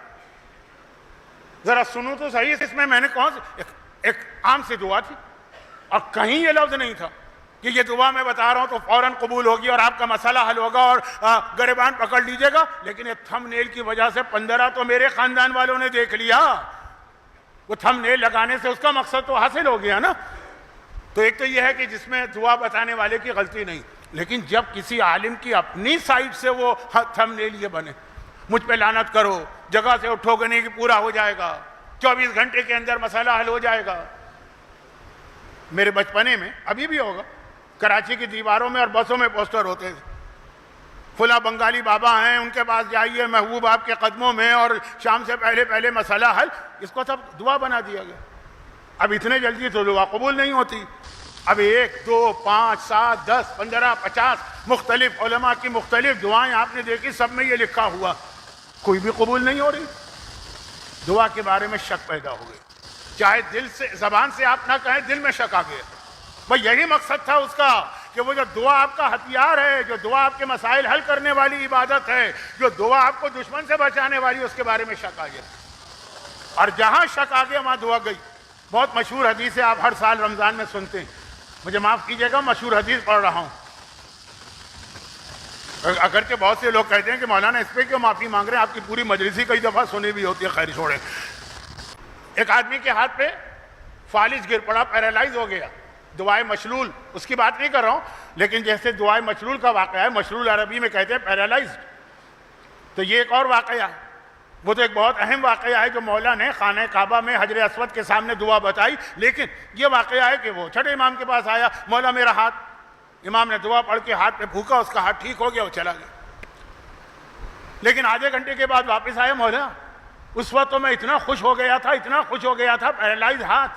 ذرا سنو تو صحیح, اس میں نے کون سی ایک عام سی دعا تھی اور کہیں یہ لفظ نہیں تھا کہ یہ دعا میں بتا رہا ہوں تو فوراً قبول ہوگی اور آپ کا مسئلہ حل ہوگا اور گریبان پکڑ لیجیے گا. لیکن یہ تھم نیل کی وجہ سے 15 تو میرے خاندان والوں نے دیکھ لیا. وہ تھم نیل لگانے سے اس کا مقصد تو حاصل ہو گیا نا. تو ایک تو یہ ہے کہ جس میں دعا بتانے والے کی غلطی نہیں, لیکن جب کسی عالم کی اپنی سائٹ سے وہ تھم نیل یہ بنے, مجھ پہ لعنت کرو, جگہ سے اٹھو گے نہیں کہ پورا ہو جائے گا, 24 گھنٹے کے اندر مسئلہ حل ہو جائے گا. میرے بچپنے میں, ابھی بھی ہوگا, کراچی کی دیواروں میں اور بسوں میں پوسٹر ہوتے تھے, فلاں بنگالی بابا ہیں ان کے پاس جائیے, محبوب آپ کے قدموں میں, اور شام سے پہلے مسئلہ حل. اس کو سب دعا بنا دیا گیا. اب اتنے جلدی تو دعا قبول نہیں ہوتی. اب 1 2 5 7 10 15 50 مختلف علماء کی مختلف دعائیں آپ نے دیکھی, سب میں یہ لکھا ہوا, کوئی بھی قبول نہیں ہو رہی. دعا کے بارے میں شک پیدا ہو گئی. چاہے دل سے, زبان سے آپ نہ کہیں, دل میں شک آ گیا. بھئی یہی مقصد تھا اس کا کہ وہ جو دعا آپ کا ہتھیار ہے, جو دعا آپ کے مسائل حل کرنے والی عبادت ہے, جو دعا آپ کو دشمن سے بچانے والی, اس کے بارے میں شک آ گیا. اور جہاں شک آ گیا وہاں دعا گئی. بہت مشہور حدیث ہے, آپ ہر سال رمضان میں سنتے ہیں. مجھے معاف کیجیے گا, مشہور حدیث پڑھ رہا ہوں. اگرچہ بہت سے لوگ کہتے ہیں کہ مولانا اس پہ کیوں معافی مانگ رہے ہیں, آپ کی پوری مجلس ہی کئی دفعہ سنی بھی ہوتی ہے, خیر چھوڑیں. ایک آدمی کے ہاتھ پہ فالج گر پڑا, پیرالائز ہو گیا. دعائے مشلول, اس کی بات نہیں کر رہا ہوں, لیکن جیسے دعائے مشلول کا واقعہ ہے, مشلول عربی میں کہتے ہیں پیرالائزڈ, تو یہ ایک اور واقعہ ہے. وہ تو ایک بہت اہم واقعہ ہے جو مولا نے خانہ کعبہ میں حجر اسود کے سامنے دعا بتائی. لیکن یہ واقعہ ہے کہ وہ چھٹے امام کے پاس آیا, مولا میرا ہاتھ, امام نے دعا پڑھ کے ہاتھ پہ پھونکا, اس کا ہاتھ ٹھیک ہو گیا, وہ چلا گیا. لیکن آدھے گھنٹے کے بعد واپس آیا, مولا اس وقت تو میں اتنا خوش ہو گیا تھا, پیرالائز ہاتھ,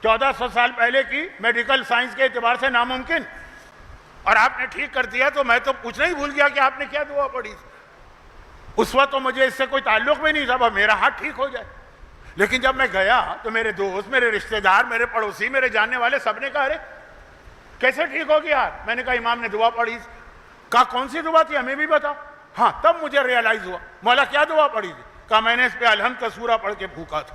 1400 سال پہلے کی میڈیکل سائنس کے اعتبار سے ناممکن, اور آپ نے ٹھیک کر دیا. تو میں تو پوچھنا ہی بھول گیا کہ آپ نے کیا دعا پڑھی. اس وقت تو مجھے اس سے کوئی تعلق بھی نہیں تھا, میرا ہاتھ ٹھیک ہو جائے. لیکن جب میں گیا تو میرے دوست, میرے رشتہ دار, میرے پڑوسی, میرے جاننے والے سب نے کہا ارے کیسے ٹھیک ہو گیا. میں نے کہا امام نے دعا پڑھی. کہا کون سی دعا تھی, ہمیں بھی بتا. ہاں, تب مجھے ریئلائز ہوا, مولا کیا دعا پڑھی تھی. کہا میں نے اس پہ الحمد کا سورہ پڑھ کے پھونکا تھا.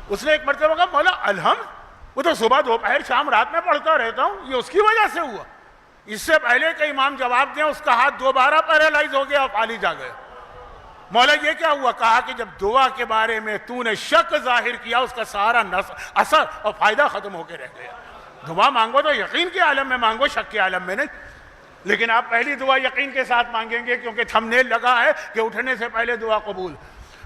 اس نے ایک مرتبہ کہا مولا الحمد, وہ تو صبح دوپہر شام رات میں پڑھتا رہتا ہوں, یہ اس کی وجہ سے ہوا. اس سے پہلے کہ امام جواب دیں, اس کا ہاتھ دوبارہ پیرالائز ہو گیا, فالج آ گیا. مولا یہ کیا ہوا. کہا کہ جب دعا کے بارے میں تو نے شک ظاہر کیا, اس کا سارا اثر اور فائدہ ختم ہو کے رہ گیا. دعا مانگو تو یقین کے عالم میں مانگو, شک کے عالم میں نہیں. لیکن آپ پہلی دعا یقین کے ساتھ مانگیں گے کیونکہ تھم نیل لگا ہے کہ اٹھنے سے پہلے دعا قبول.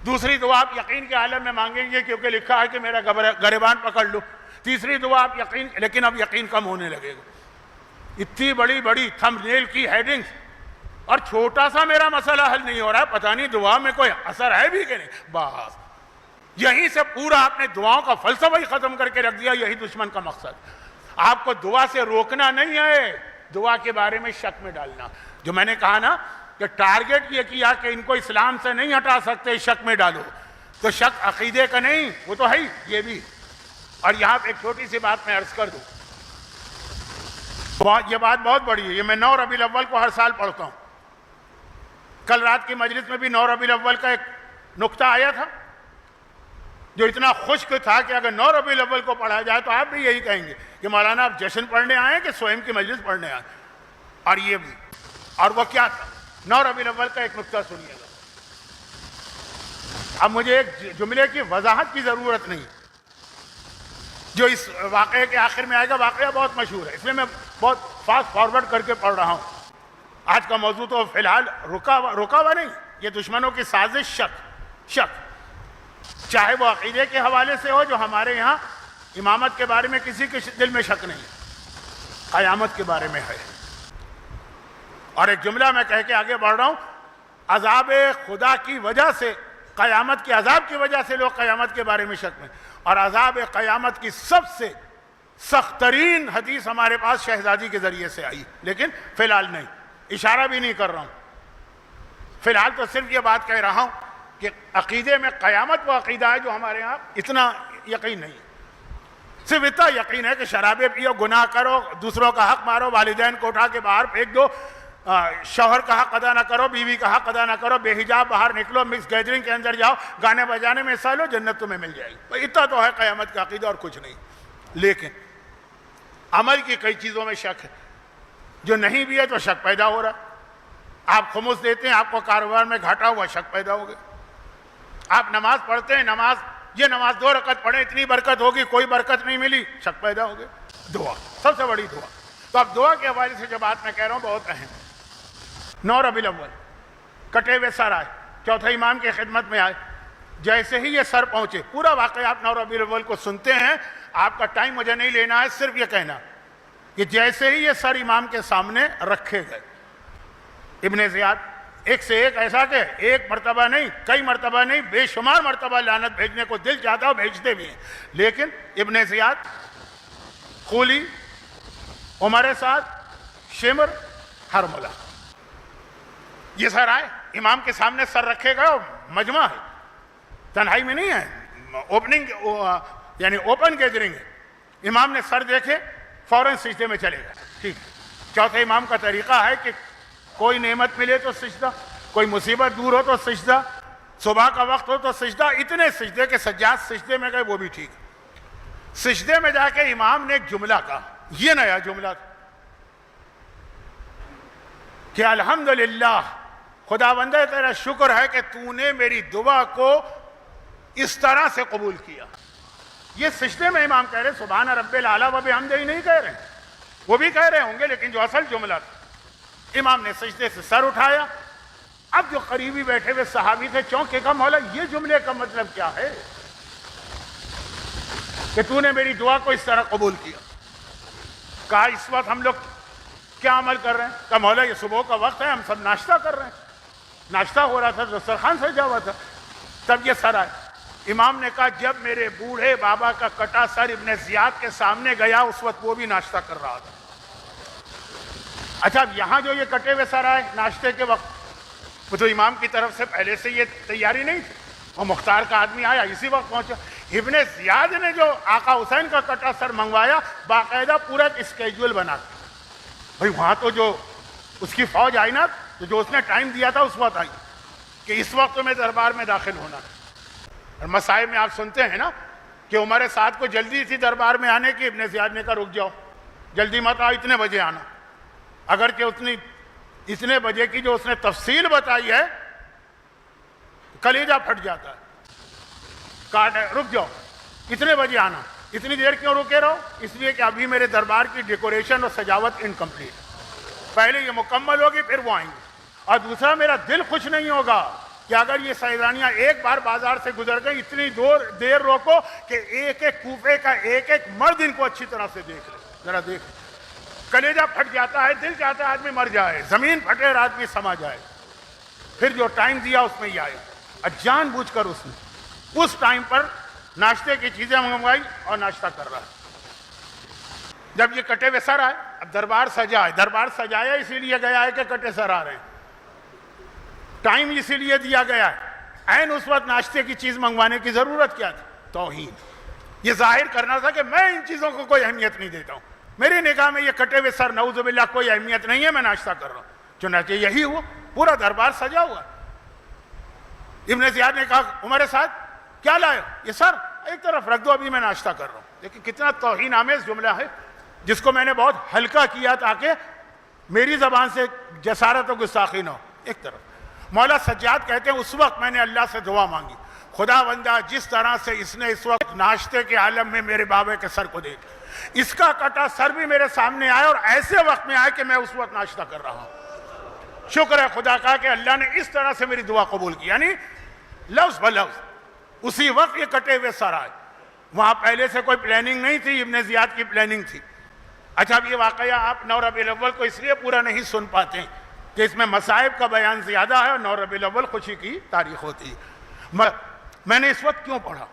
دوسری دعا آپ یقین کے عالم میں مانگیں گے کیونکہ لکھا ہے کہ میرا گریبان پکڑ لو. تیسری دعا آپ یقین, لیکن اب یقین کم ہونے لگے گا. اتنی بڑی بڑی تھمبنیل کی ہیڈنگز، اور چھوٹا سا میرا مسئلہ حل نہیں ہو رہا ہے، پتہ نہیں دعا میں کوئی اثر ہے بھی کہ نہیں. بس یہیں سے پورا آپ نے دعاؤں کا فلسفہ ہی ختم کر کے رکھ دیا. یہی دشمن کا مقصد. آپ کو دعا سے روکنا نہیں ہے، دعا کے بارے میں شک میں ڈالنا. جو میں نے کہا نا کہ ٹارگٹ یہ کیا کہ ان کو اسلام سے نہیں ہٹا سکتے، شک میں ڈالو. تو شک عقیدے کا نہیں، وہ تو ہے ہی یہ بھی. اور یہاں پہ ایک چھوٹی سی بات میں عرض کر دوں، یہ بات بہت بڑی ہے. یہ میں 9 ربیع الاول کو ہر سال پڑھتا ہوں. کل رات کی مجلس میں بھی 9 ربیع الاول کا ایک نقطہ آیا تھا جو اتنا خشک تھا کہ اگر 9 ربیع الاول کو پڑھا جائے تو آپ بھی یہی کہیں گے کہ مولانا آپ جشن پڑھنے آئے ہیں کہ سوئم کی مجلس پڑھنے آئے. اور یہ بھی، اور وہ کیا تھا 9 ربیع الاول کا ایک نقطہ سنیے گا. اب مجھے ایک جملے کی وضاحت کی ضرورت نہیں جو اس واقعے کے آخر میں آئے گا. واقعہ بہت مشہور ہے، اس لیے میں بہت فاسٹ فارورڈ کر کے پڑھ رہا ہوں. آج کا موضوع تو فی الحال رکا ہوا نہیں، یہ دشمنوں کی سازش شک، چاہے وہ عقیدے کے حوالے سے ہو جو ہمارے یہاں امامت کے بارے میں کسی کے دل میں شک نہیں، قیامت کے بارے میں ہے. اور ایک جملہ میں کہہ کے آگے بڑھ رہا ہوں، عذاب خدا کی وجہ سے، قیامت کے عذاب کی وجہ سے لوگ قیامت کے بارے میں شک میں. اور عذاب قیامت کی سب سے سخت ترین حدیث ہمارے پاس شہزادی کے ذریعے سے آئی، لیکن فی الحال نہیں، اشارہ بھی نہیں کر رہا ہوں. فی الحال تو صرف یہ بات کہہ رہا ہوں کہ عقیدے میں قیامت وہ عقیدہ ہے جو ہمارے ہاں اتنا یقین نہیں. صرف اتنا یقین ہے کہ شرابیں پیو، گناہ کرو، دوسروں کا حق مارو، والدین کو اٹھا کے باہر پھینک دو، شوہر کا حق ادا نہ کرو، بیوی کا حق ادا نہ کرو، بے حجاب باہر نکلو، مکس گیدرنگ کے اندر جاؤ، گانے بجانے میں حصہ لو، جنت تمہیں مل جائے گی. اتنا تو ہے قیامت کا عقیدہ اور کچھ نہیں. لیکن عمل کی کئی چیزوں میں شک ہے، جو نہیں بھی ہے تو شک پیدا ہو رہا. آپ خمس دیتے ہیں، آپ کو کاروبار میں گھاٹا ہوا، شک پیدا ہو گیا. آپ نماز پڑھتے ہیں، یہ نماز 2 رکعت پڑھیں اتنی برکت ہوگی، کوئی برکت نہیں ملی، شک پیدا ہو گیا. دعا سب سے بڑی دعا. تو اب دعا کے حوالے سے جو بات میں کہہ رہا ہوں بہت اہم. 9 ربیع الاول کٹے ہوئے سر آئے، چوتھے امام کی خدمت میں آئے. جیسے ہی یہ سر پہنچے، پورا واقعہ آپ 9 ربیع الاول کو سنتے ہیں، آپ کا ٹائم مجھے نہیں لینا ہے، صرف یہ کہنا کہ جیسے ہی یہ سر امام کے سامنے رکھے گئے، ابن زیاد ایک سے ایک ایسا کہ ایک مرتبہ نہیں، کئی مرتبہ نہیں، بے شمار مرتبہ لعنت بھیجنے کو دل چاہتا ہو بھیجتے بھی ہیں. لیکن ابن زیاد، خولی، عمر سعد، شمر، حرملہ، یہ سر آئے امام کے سامنے، سر رکھے گئے. اور مجمع ہے، تنہائی میں نہیں ہے، اوپننگ یعنی اوپن گیدرنگ ہے. امام نے سر دیکھے، فوراً سجدے میں چلے گئے. ٹھیک. چوتھے امام کا طریقہ ہے کہ کوئی نعمت ملے تو سجدہ، کوئی مصیبت دور ہو تو سجدہ، صبح کا وقت ہو تو سجدہ. اتنے سجدے کہ سجاد سجدے میں گئے، وہ بھی ٹھیک. سجدے میں جا کے امام نے ایک جملہ کہا، یہ نیا جملہ تھا کہ الحمدللہ، خداوندہ تیرا شکر ہے کہ تو نے میری دعا کو اس طرح سے قبول کیا. یہ سجدے میں امام کہہ رہے سبحان رب الاعلیٰ و بحمدہ نہیں کہہ رہے، وہ بھی کہہ رہے ہوں گے، لیکن جو اصل جملہ تھا، امام نے سجدے سے سر اٹھایا. اب جو قریبی بیٹھے ہوئے صحابی تھے چونکے کا مولا یہ جملے کا مطلب کیا ہے کہ تو نے میری دعا کو اس طرح قبول کیا. کہا اس وقت ہم لوگ کیا عمل کر رہے ہیں؟ کہا مولا یہ صبح کا وقت ہے، ہم سب ناشتہ کر رہے ہیں. ناشتہ ہو رہا تھا، دسترخوان سجا ہوا تھا. تب یہ سر آئے. امام نے کہا جب میرے بوڑھے بابا کا کٹا سر ابن زیاد کے سامنے گیا اس وقت وہ بھی ناشتہ کر رہا تھا. اچھا اب یہاں جو یہ کٹے ہوئے سر آئے ناشتے کے وقت، وہ تو امام کی طرف سے پہلے سے یہ تیاری نہیں تھی، وہ مختار کا آدمی آیا اسی وقت پہنچا. ابن زیاد نے جو آقا حسین کا کٹا سر منگوایا باقاعدہ پورا اسکیجول بنا کے، بھائی وہاں تو جو اس کی فوج آئی نا، تو جو اس نے ٹائم دیا تھا اس وقت آئی کہ اس وقت میں دربار میں داخل ہونا. اور مسائل میں آپ سنتے ہیں نا کہ عمر سعد کو جلدی تھی دربار میں آنے کی، ابن زیاد نے کہا رک جاؤ، جلدی مت آؤ، اتنے بجے آنا. اگرچہ اتنے بجے کی جو اس نے تفصیل بتائی ہے کلیجہ پھٹ جاتا ہے. کہا رک جاؤ، اتنے بجے آنا. اتنی دیر کیوں رکے رہو؟ اس لیے کہ ابھی میرے دربار کی ڈیکوریشن اور سجاوٹ انکمپلیٹ، پہلے یہ مکمل ہوگی پھر وہ آئیں گے. اور دوسرا میرا دل خوش نہیں ہوگا کہ اگر یہ سیدانیاں ایک بار بازار سے گزر گئی، اتنی دیر روکو کہ ایک ایک کوفے کا ایک ایک مرد ان کو اچھی طرح سے دیکھ لے. ذرا دیکھ کلیجہ پھٹ جاتا ہے، دل چاہتا ہے آدمی مر جائے، زمین پھٹے اور آدمی سما جائے، پھر جو ٹائم دیا اس میں ہی آئے، اور جان بوجھ کر اس نے اس ٹائم پر ناشتے کی چیزیں منگوائی اور ناشتہ کر رہا ہے۔ جب یہ کٹے ہوئے سر آئے، اب دربار سجا ہے، دربار سجایا اسی لیے گیا ہے کہ کٹے سر آ رہے ہیں، ٹائم اسی لیے دیا گیا ہے، عین اس وقت ناشتے کی چیز منگوانے کی ضرورت کیا تھی؟ توہین، یہ ظاہر کرنا تھا کہ میں ان چیزوں کو کوئی اہمیت نہیں دیتا ہوں، میری نگاہ میں یہ کٹے ہوئے سر نعوذ باللہ کوئی اہمیت نہیں ہے، میں ناشتہ کر رہا ہوں۔ چنانچہ یہی ہوا، پورا دربار سجا ہوا۔ ابن زیاد نے کہا عمر سعد کیا لائے؟ یہ سر ایک طرف رکھ دو، ابھی میں ناشتہ کر رہا ہوں۔ لیکن کتنا توہین آمیز جملہ ہے، جس کو میں نے بہت ہلکا کیا تاکہ میری زبان سے جسارت و گستاخی نہ ہو۔ ایک طرف مولا سجاد کہتے ہیں اس وقت میں نے اللہ سے دعا مانگی، خدا بندہ جس طرح سے اس نے اس وقت ناشتے کے عالم میں میرے بابے کے سر کو دیکھ، اس کا کٹا سر بھی میرے سامنے آئے اور ایسے وقت میں آئے کہ میں اس وقت ناشتہ کر رہا ہوں۔ شکر ہے خدا کا کہ اللہ نے اس طرح سے میری دعا قبول کی، یعنی لفظ بلفظ اسی وقت یہ کٹے ہوئے سر آئے۔ وہاں پہلے سے کوئی پلاننگ نہیں تھی، ابن زیاد کی پلاننگ تھی۔ اچھا اب یہ واقعہ آپ 9 ربیع الاول کو اس لیے پورا نہیں سن پاتے ہیں کہ اس میں مصائب کا بیان زیادہ ہے اور 9 ربیع الاول خوشی کی تاریخ ہوتی ہے۔ میں نے اس وقت کیوں پڑھا؟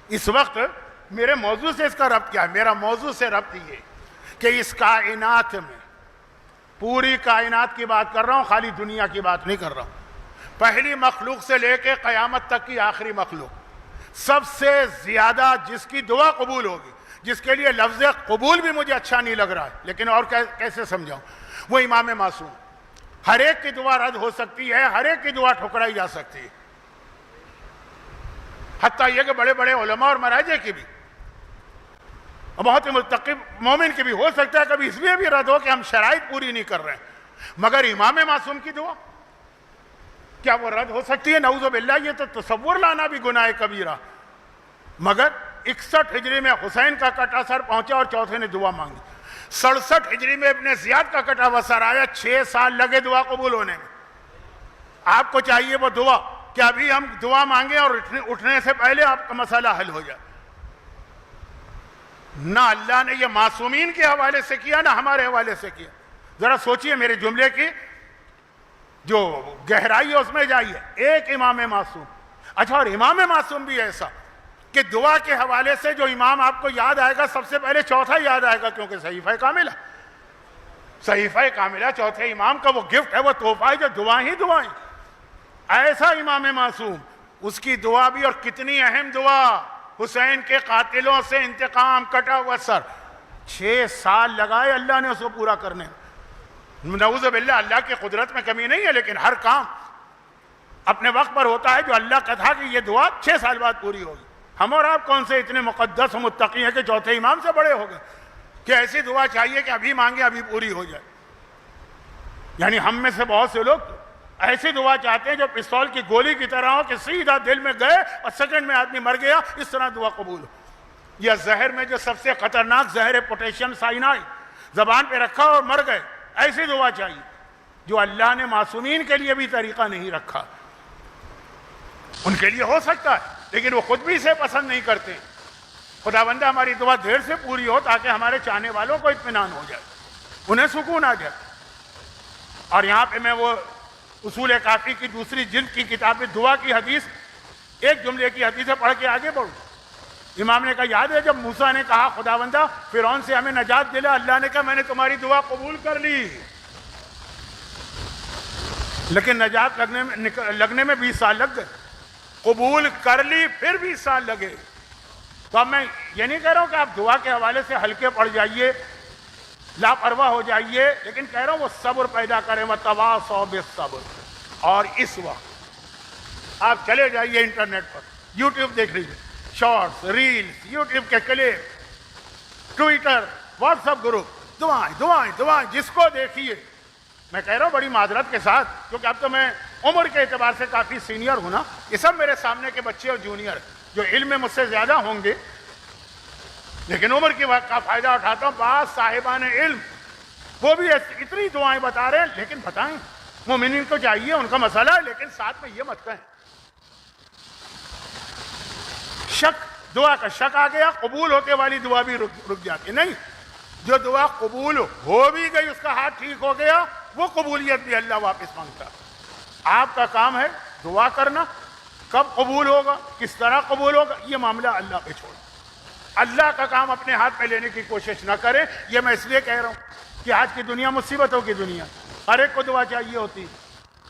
اس وقت میرے موضوع سے اس کا ربط کیا ہے؟ میرا موضوع سے ربط یہ کہ اس کائنات میں، پوری کائنات کی بات کر رہا ہوں، خالی دنیا کی بات نہیں کر رہا ہوں، پہلی مخلوق سے لے کے قیامت تک کی آخری مخلوق، سب سے زیادہ جس کی دعا قبول ہوگی، جس کے لیے لفظ قبول بھی مجھے اچھا نہیں لگ رہا ہے لیکن اور کیسے سمجھاؤں، وہ امام معصوم۔ ہر ایک کی دعا رد ہو سکتی ہے، ہر ایک کی دعا ٹھکرائی جا سکتی ہے، حتیٰ یہ کہ بڑے بڑے علماء اور مراجع کی بھی، اور بہت ہی متقی مومن کی بھی ہو سکتا ہے کبھی اس لیے بھی رد ہو کہ ہم شرائط پوری نہیں کر رہے ہیں، مگر امام معصوم کی دعا کیا وہ رد ہو سکتی ہے؟ نعوذ باللہ، یہ تو تصور لانا بھی گناہ کبیرہ۔ مگر 61 ہجری میں حسین کا کٹا سر پہنچا اور چوتھے نے دعا مانگی، 67 ہجری میں ابن زیاد کا کٹا ہوا سر آیا، 6 سال لگے دعا قبول ہونے میں۔ آپ کو چاہیے وہ دعا کہ ابھی ہم دعا مانگیں اور اٹھنے سے پہلے آپ کا مسئلہ حل ہو جائے۔ نہ اللہ نے یہ معصومین کے حوالے سے کیا، نہ ہمارے حوالے سے کیا۔ ذرا سوچئے میرے جملے کی جو گہرائی ہے اس میں جائیے، ایک امام معصوم۔ اچھا، اور امام معصوم بھی ایسا کہ دعا کے حوالے سے جو امام آپ کو یاد آئے گا سب سے پہلے چوتھا یاد آئے گا، کیونکہ صحیفہ کاملہ، صحیفہ کاملہ چوتھے امام کا وہ گفٹ ہے، وہ تحفہ ہے جو دعائیں ہی دعائیں۔ ایسا امام معصوم، اس کی دعا بھی، اور کتنی اہم دعا، حسین کے قاتلوں سے انتقام، کٹا ہوا سر، 6 سال لگائے اللہ نے اس کو پورا کرنے۔ نعوذ باللہ، اللہ کی قدرت میں کمی نہیں ہے لیکن ہر کام اپنے وقت پر ہوتا ہے۔ جو اللہ کا تھا کہ یہ دعا 6 سال بعد پوری ہوگی، ہم اور آپ کون سے اتنے مقدس و متقی ہیں کہ چوتھے امام سے بڑے ہو گئے کہ ایسی دعا چاہیے کہ ابھی مانگے ابھی پوری ہو جائے۔ یعنی ہم میں سے بہت سے لوگ ایسی دعا چاہتے ہیں جو پستول کی گولی کی طرح ہو کہ سیدھا دل میں گئے اور سیکنڈ میں آدمی مر گیا، اس طرح دعا قبول ہو۔ یا زہر میں جو سب سے خطرناک زہر ہے پوٹیشیم سائنائڈ، زبان پہ رکھا اور مر گئے، ایسی دعا چاہیے جو اللہ نے معصومین کے لیے بھی طریقہ نہیں رکھا۔ ان کے لیے ہو سکتا ہے لیکن وہ خود بھی اسے پسند نہیں کرتے۔ خدا بندہ ہماری دعا دیر سے پوری ہو تاکہ ہمارے چاہنے والوں کو اطمینان ہو جائے، انہیں سکون آ جائے۔ اور یہاں پہ میں وہ اصول کافی کی دوسری جلد کی کتاب میں دعا کی حدیث، ایک جملے کی حدیث پڑھ کے آگے بڑھوں۔ امام نے کہا یاد ہے جب موسیٰ نے کہا خدا بندہ فرعون سے ہمیں نجات دلا، اللہ نے کہا میں نے تمہاری دعا قبول کر لی، لیکن نجات لگنے میں 20 سال لگ گئے، قبول کر لی پھر 20 سال لگے۔ تو اب میں یہ نہیں کہہ رہا ہوں کہ آپ دعا کے حوالے سے ہلکے پڑ جائیے، لاپرواہ ہو جائیے، لیکن کہہ رہا ہوں وہ صبر پیدا کریں، وَتَوَاصَوْا بِالصَّبْرِ۔ اور اس وقت آپ چلے جائیے انٹرنیٹ پر، یوٹیوب دیکھ لیجیے، شارٹس، ریلز، یوٹیوب کے clip, Twitter, what's app group, دعائیں دعائیں دعائیں، جس کو دیکھیے۔ میں کہہ رہا ہوں بڑی معذرت کے ساتھ کیونکہ اب تو میں عمر کے اعتبار سے کافی سینئر ہوں نا، یہ سب میرے سامنے کے بچے اور جونیئر جو علم میں مجھ سے زیادہ ہوں گے، لیکن عمر کی وقت کا فائدہ اٹھاتا ہوں۔ بعض صاحبان علم وہ بھی اتنی دعائیں بتا رہے ہیں، لیکن بتائیں مومنین کو چاہیے، ان کا مسئلہ ہے، لیکن ساتھ میں یہ مت کہیں شک، دعا کا شک آ گیا، قبول ہوتے والی دعا بھی رک جاتی نہیں۔ جو دعا قبول ہو بھی گئی، اس کا ہاتھ ٹھیک ہو گیا، وہ قبولیت بھی اللہ واپس مانگتا۔ آپ کا کام ہے دعا کرنا، کب قبول ہوگا، کس طرح قبول ہوگا، یہ معاملہ اللہ پہ چھوڑ۔ اللہ کا کام اپنے ہاتھ میں لینے کی کوشش نہ کریں۔ یہ میں اس لیے کہہ رہا ہوں کہ آج کی دنیا مصیبتوں کی دنیا، ہر ایک کو دعا چاہیے ہوتی۔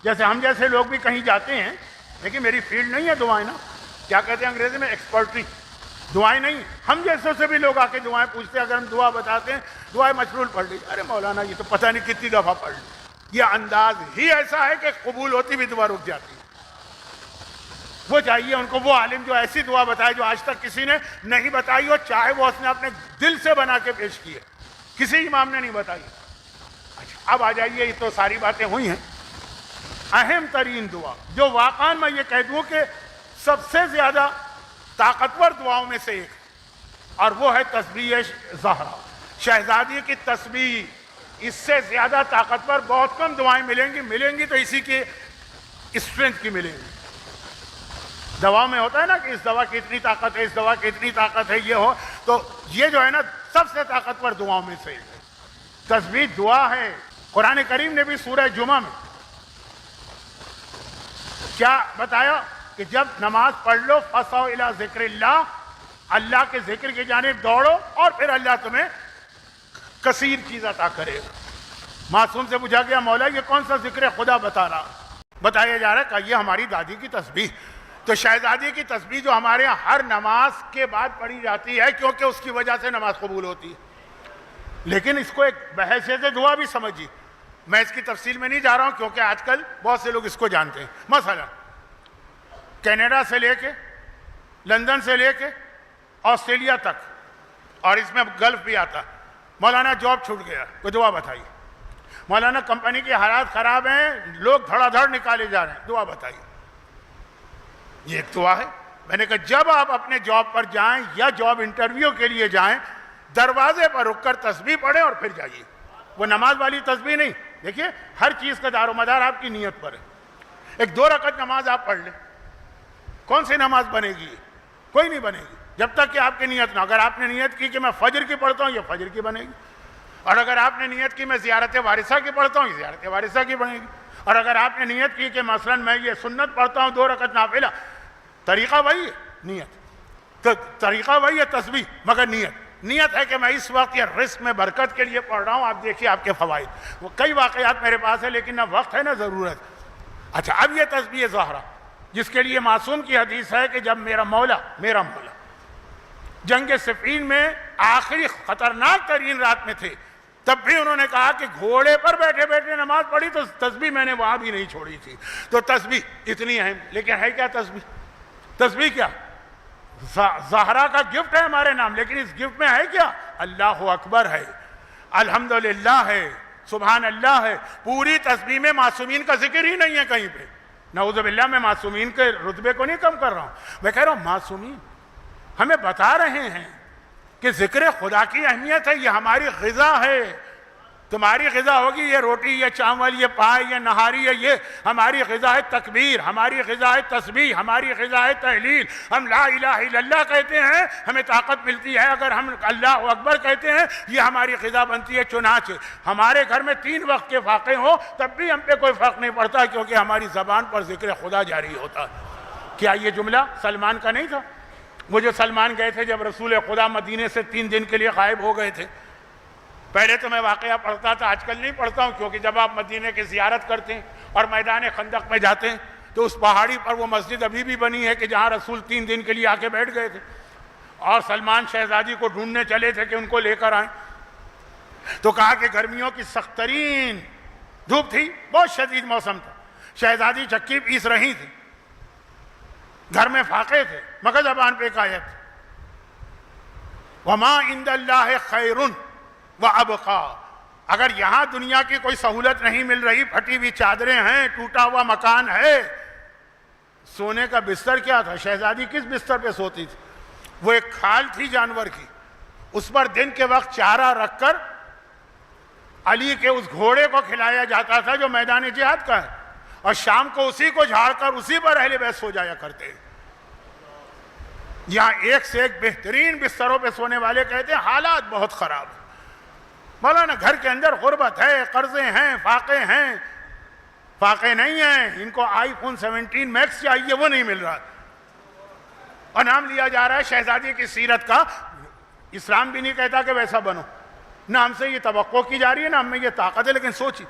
جیسے ہم جیسے لوگ بھی کہیں جاتے ہیں، لیکن میری فیلڈ نہیں ہے دعائیں نا، کیا کہتے ہیں انگریزی میں، ایکسپرٹری، دعائیں نہیں۔ ہم جیسوں سے بھی لوگ آ کے دعائیں پوچھتے ہیں، اگر ہم دعا بتاتے ہیں دعائیں مشغول پڑھ لی، ارے مولانا یہ تو پتہ نہیں کتنی دفعہ پڑھ لی۔ یہ انداز ہی ایسا ہے کہ قبول ہوتی بھی دعا رک جاتی ہے۔ وہ چاہیے ان کو وہ عالم جو ایسی دعا بتائے جو آج تک کسی نے نہیں بتائی ہو، چاہے وہ اس نے اپنے دل سے بنا کے پیش کی ہے، کسی امام نے نہیں بتائی۔ اچھا اب آ جائیے، یہ تو ساری باتیں ہوئی ہیں۔ اہم ترین دعا جو واقعاً میں یہ کہہ دوں کہ سب سے زیادہ طاقتور دعاؤں میں سے ایک، اور وہ ہے تسبیح زہرا، شہزادی کی تسبیح۔ اس سے زیادہ طاقتور بہت کم دعائیں ملیں گی تو اسی کے اسٹرینتھ کی ملیں گی۔ دوا میں ہوتا ہے نا کہ اس دوا کی اتنی طاقت ہے، اس دوا کی اتنی طاقت ہے، یہ ہو تو یہ جو ہے نا سب سے طاقتور دعاؤں میں سے ایک ہے۔ تسبیح دعا ہے۔ قرآن کریم نے بھی سورہ جمعہ میں کیا بتایا کہ جب نماز پڑھ لو فَاسْعَوْا إِلَىٰ ذِكْرِ اللَّهِ، اللہ کے ذکر کی جانب دوڑو اور پھر اللہ تمہیں کثیر چیز عطا کرے گا۔ معصوم سے پوچھا گیا مولا یہ کون سا ذکر خدا بتا رہا؟ بتایا جا رہا ہے کہ یہ ہماری دادی کی تسبیح۔ تو شہزادی کی تسبیح جو ہمارے یہاں ہر نماز کے بعد پڑھی جاتی ہے، کیونکہ اس کی وجہ سے نماز قبول ہوتی ہے۔ لیکن اس کو ایک بحیثیت دعا بھی سمجھیے۔ میں اس کی تفصیل میں نہیں جا رہا ہوں کیونکہ آج کل بہت سے لوگ اس کو جانتے ہیں۔ مثلا کینیڈا سے لے کے، لندن سے لے کے آسٹریلیا تک، اور اس میں گلف بھی آتا، مولانا جاب چھوٹ گیا، کوئی دعا بتائیے۔ مولانا کمپنی کے حالات خراب ہیں، لوگ دھڑا دھڑ نکالے جا رہے ہیں، دعا بتائیے۔ یہ ایک دعا ہے۔ میں نے کہا جب آپ اپنے جاب پر جائیں یا جاب انٹرویو کے لیے جائیں، دروازے پر رک کر تسبیح پڑھیں اور پھر جائیے۔ وہ نماز والی تسبیح نہیں۔ دیکھیے ہر چیز کا دار و مدار آپ کی نیت پر ہے۔ ایک 2 رکعت نماز آپ پڑھ لیں، کون سی نماز بنے گی؟ کوئی نہیں بنے گی جب تک کہ آپ کی نیت نہ۔ اگر آپ نے نیت کی کہ میں فجر کی پڑھتا ہوں، یہ فجر کی بنے گی۔ اور اگر آپ نے نیت کی میں زیارت وارثہ کی پڑھتا ہوں، یہ زیارت وارثہ کی بنے گی۔ اور اگر آپ نے نیت کی کہ مثلا میں یہ سنت پڑھتا ہوں 2 رکعت نافلہ، طریقہ وہی ہے، نیت تو طریقہ وہی ہے تسبیح، مگر نیت ہے کہ میں اس وقت یہ رزق میں برکت کے لیے پڑھ رہا ہوں۔ آپ دیکھیے آپ کے فوائد، وہ کئی واقعات میرے پاس ہے لیکن نہ وقت ہے نہ ضرورت۔ اچھا اب یہ تسبیح زہرا جس کے لیے معصوم کی حدیث ہے کہ جب میرا مولا جنگ صفین میں آخری خطرناک ترین رات میں تھے، تب بھی انہوں نے کہا کہ گھوڑے پر بیٹھے بیٹھے نماز پڑھی تو تسبیح میں نے وہاں بھی نہیں چھوڑی تھی۔ تو تسبیح اتنی اہم، لیکن ہے کیا تسبیح کیا؟ زہرا کا گفٹ ہے ہمارے نام، لیکن اس گفٹ میں ہے کیا؟ اللہ اکبر ہے، الحمدللہ ہے، سبحان اللہ ہے۔ پوری تسبیح میں معصومین کا ذکر ہی نہیں ہے کہیں پہ۔ نعوذ باللہ، میں معصومین کے رتبے کو نہیں کم کر رہا ہوں، میں کہہ رہا ہوں معصومین ہمیں بتا رہے ہیں کہ ذکر خدا کی اہمیت ہے، یہ ہماری غذا ہے۔ تمہاری غذا ہوگی یہ روٹی، یہ چاول، یہ پائے، یہ نہاری ہے، یہ ہماری غذا ہے تکبیر، ہماری غذا ہے تسبیح، ہماری غذا ہے تحلیل۔ ہم لا الہ الا اللہ کہتے ہیں، ہمیں طاقت ملتی ہے۔ اگر ہم اللہ اکبر کہتے ہیں، یہ ہماری غذا بنتی ہے۔ چنانچہ ہمارے گھر میں 3 وقت کے فاقے ہوں تب بھی ہم پہ کوئی فرق نہیں پڑتا، کیونکہ ہماری زبان پر ذکر خدا جاری ہوتا۔ کیا یہ جملہ سلمان کا نہیں تھا؟ وہ جو سلمان گئے تھے جب رسول خدا مدینے سے 3 دن کے لیے غائب ہو گئے تھے، پہلے تو میں واقعہ پڑھتا تھا، آج کل نہیں پڑھتا ہوں، کیونکہ جب آپ مدینے کی زیارت کرتے ہیں اور میدان خندق میں جاتے ہیں تو اس پہاڑی پر وہ مسجد ابھی بھی بنی ہے کہ جہاں رسول 3 دن کے لیے آ کے بیٹھ گئے تھے، اور سلمان شہزادی کو ڈھونڈنے چلے تھے کہ ان کو لے کر آئیں۔ تو کہا کہ گرمیوں کی سخت ترین دھوپ تھی، بہت شدید موسم تھا، شہزادی چکی پیس رہی تھی، گھر میں فاقے تھے، مگر زبان پہ ایک آیت، وَمَا عِندَ اللَّهِ خَيْرٌ وَأَبْقَىٰ۔ اگر یہاں دنیا کی کوئی سہولت نہیں مل رہی، پھٹی ہوئی چادریں ہیں، ٹوٹا ہوا مکان ہے، سونے کا بستر کیا تھا؟ شہزادی کس بستر پہ سوتی تھی؟ وہ ایک کھال تھی جانور کی، اس پر دن کے وقت چارہ رکھ کر علی کے اس گھوڑے کو کھلایا جاتا تھا جو میدان جہاد کا ہے، اور شام کو اسی کو جھاڑ کر اسی پر اہل بیت سو جایا کرتے ہیں۔ یہاں ایک سے ایک بہترین بستروں پہ سونے والے کہتے ہیں حالات بہت خراب ہیں۔ مولانا گھر کے اندر غربت ہے، قرضے ہیں، فاقے ہیں، فاقے نہیں ہیں، ان کو آئی فون 17 میکس چاہیے، وہ نہیں مل رہا، اور نام لیا جا رہا ہے شہزادی کی سیرت کا۔ اسلام بھی نہیں کہتا کہ ویسا بنو، نہ ہم سے یہ توقع کی جا رہی ہے، نہ ہم میں یہ طاقت ہے، لیکن سوچی،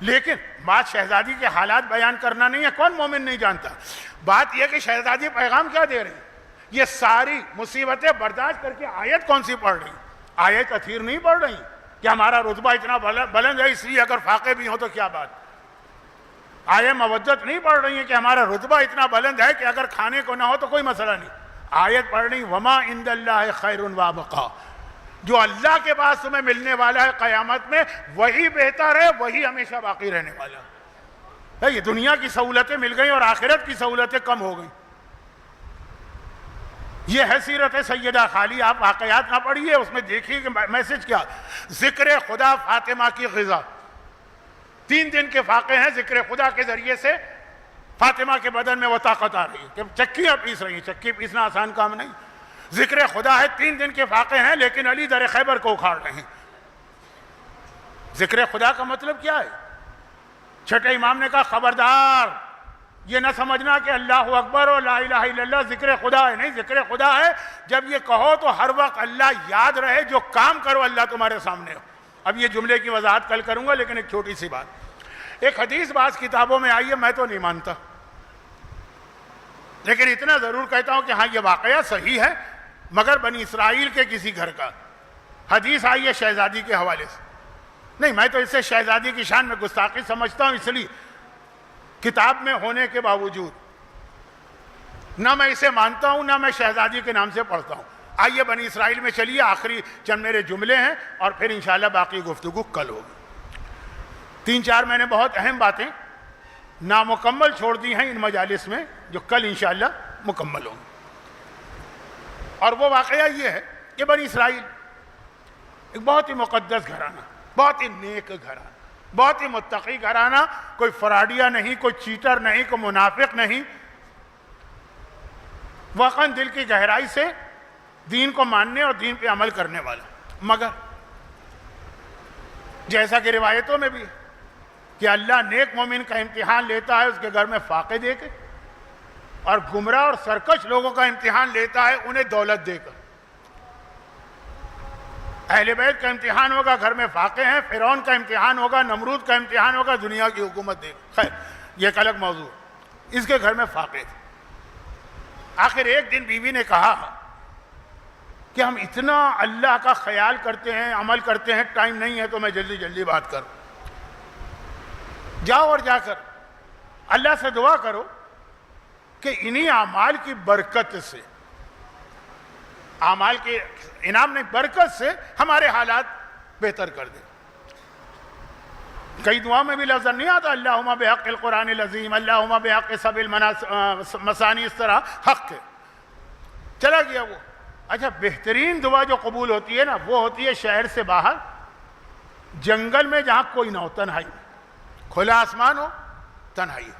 لیکن بات شہزادی کے حالات بیان کرنا نہیں ہے، کون مومن نہیں جانتا، بات یہ کہ شہزادی پیغام کیا دے رہی ہے، یہ ساری مصیبتیں برداشت کر کے آیت کون سی پڑھ رہی، آیت تطہیر نہیں پڑھ رہی کہ ہمارا رتبہ اتنا بلند ہے اس لیے اگر فاقے بھی ہوں تو کیا بات، آیت مودت نہیں پڑھ رہی ہیں کہ ہمارا رتبہ اتنا بلند ہے کہ اگر کھانے کو نہ ہو تو کوئی مسئلہ نہیں، آیت پڑھ رہی وما عند اللہ خیر وابقا، جو اللہ کے پاس تمہیں ملنے والا ہے قیامت میں وہی بہتر ہے، وہی ہمیشہ باقی رہنے والا ہے۔ یہ دنیا کی سہولتیں مل گئیں اور آخرت کی سہولتیں کم ہو گئیں، یہ ہے سیرت سیدہ خالی، آپ واقعات نہ پڑھیے، اس میں دیکھیے کہ میسج کیا، ذکر خدا فاطمہ کی غذا، 3 دن کے فاقے ہیں، ذکر خدا کے ذریعے سے فاطمہ کے بدن میں وہ طاقت آ رہی ہے کہ چکیاں پیس رہی ہیں، چکی پیسنا آسان کام نہیں، ذکر خدا ہے، 3 دن کے فاقے ہیں، لیکن علی در خیبر کو اکھاڑ رہے ہیں۔ ذکر خدا کا مطلب کیا ہے؟ چھٹے امام نے کہا خبردار یہ نہ سمجھنا کہ اللہ اکبر اور لا الہ الا اللہ ذکر خدا ہے، نہیں، ذکر خدا ہے جب یہ کہو تو ہر وقت اللہ یاد رہے، جو کام کرو اللہ تمہارے سامنے ہو۔ اب یہ جملے کی وضاحت کل کروں گا، لیکن ایک چھوٹی سی بات، ایک حدیث بعض کتابوں میں آئی ہے، میں تو نہیں مانتا، لیکن اتنا ضرور کہتا ہوں کہ ہاں یہ واقعہ صحیح ہے، مگر بنی اسرائیل کے کسی گھر کا حدیث آئی ہے شہزادی کے حوالے سے، نہیں میں تو اس سے شہزادی کی شان میں گستاخی سمجھتا ہوں، اس لیے کتاب میں ہونے کے باوجود نہ میں اسے مانتا ہوں، نہ میں شہزادی کے نام سے پڑھتا ہوں۔ آئیے بنی اسرائیل میں چلیے، آخری چند میرے جملے ہیں اور پھر انشاءاللہ باقی گفتگو کل ہوگی۔ 3-4 میں نے بہت اہم باتیں نامکمل چھوڑ دی ہیں ان مجالس میں، جو کل انشاءاللہ مکمل ہوں گی، اور وہ واقعہ یہ ہے کہ بنی اسرائیل ایک بہت ہی مقدس گھرانہ، بہت ہی نیک گھرانہ، بہت ہی متقی گھرانہ، کوئی فراڈیہ نہیں، کوئی چیٹر نہیں، کوئی منافق نہیں، واقعاً دل کی گہرائی سے دین کو ماننے اور دین پہ عمل کرنے والا، مگر جیسا کہ روایتوں میں بھی کہ اللہ نیک مومن کا امتحان لیتا ہے اس کے گھر میں فاقے دے کے، اور گمراہ اور سرکش لوگوں کا امتحان لیتا ہے انہیں دولت دے کر۔ اہل بیت کا امتحان ہوگا گھر میں فاقے ہیں، فرعون کا امتحان ہوگا، نمرود کا امتحان ہوگا دنیا کی حکومت دے کر، خیر یہ ایک الگ موضوع، اس کے گھر میں فاقے تھے۔ آخر ایک دن بیوی نے کہا کہ ہم اتنا اللہ کا خیال کرتے ہیں، عمل کرتے ہیں، ٹائم نہیں ہے تو میں جلدی جلدی بات کروں، جاؤ اور جا کر اللہ سے دعا کرو کہ انہی اعمال کی برکت سے، اعمال کے انعام نے برکت سے ہمارے حالات بہتر کر دے۔ کئی دعاؤں میں بھی لفظ نہیں آتا اللہم بحق القرآن العظیم، اللہم بحق سب المثانی، اس طرح حق ہے، چلا گیا وہ۔ اچھا، بہترین دعا جو قبول ہوتی ہے نا، وہ ہوتی ہے شہر سے باہر، جنگل میں جہاں کوئی نہ ہو، تنہائی، کھلا آسمان ہو، تنہائی۔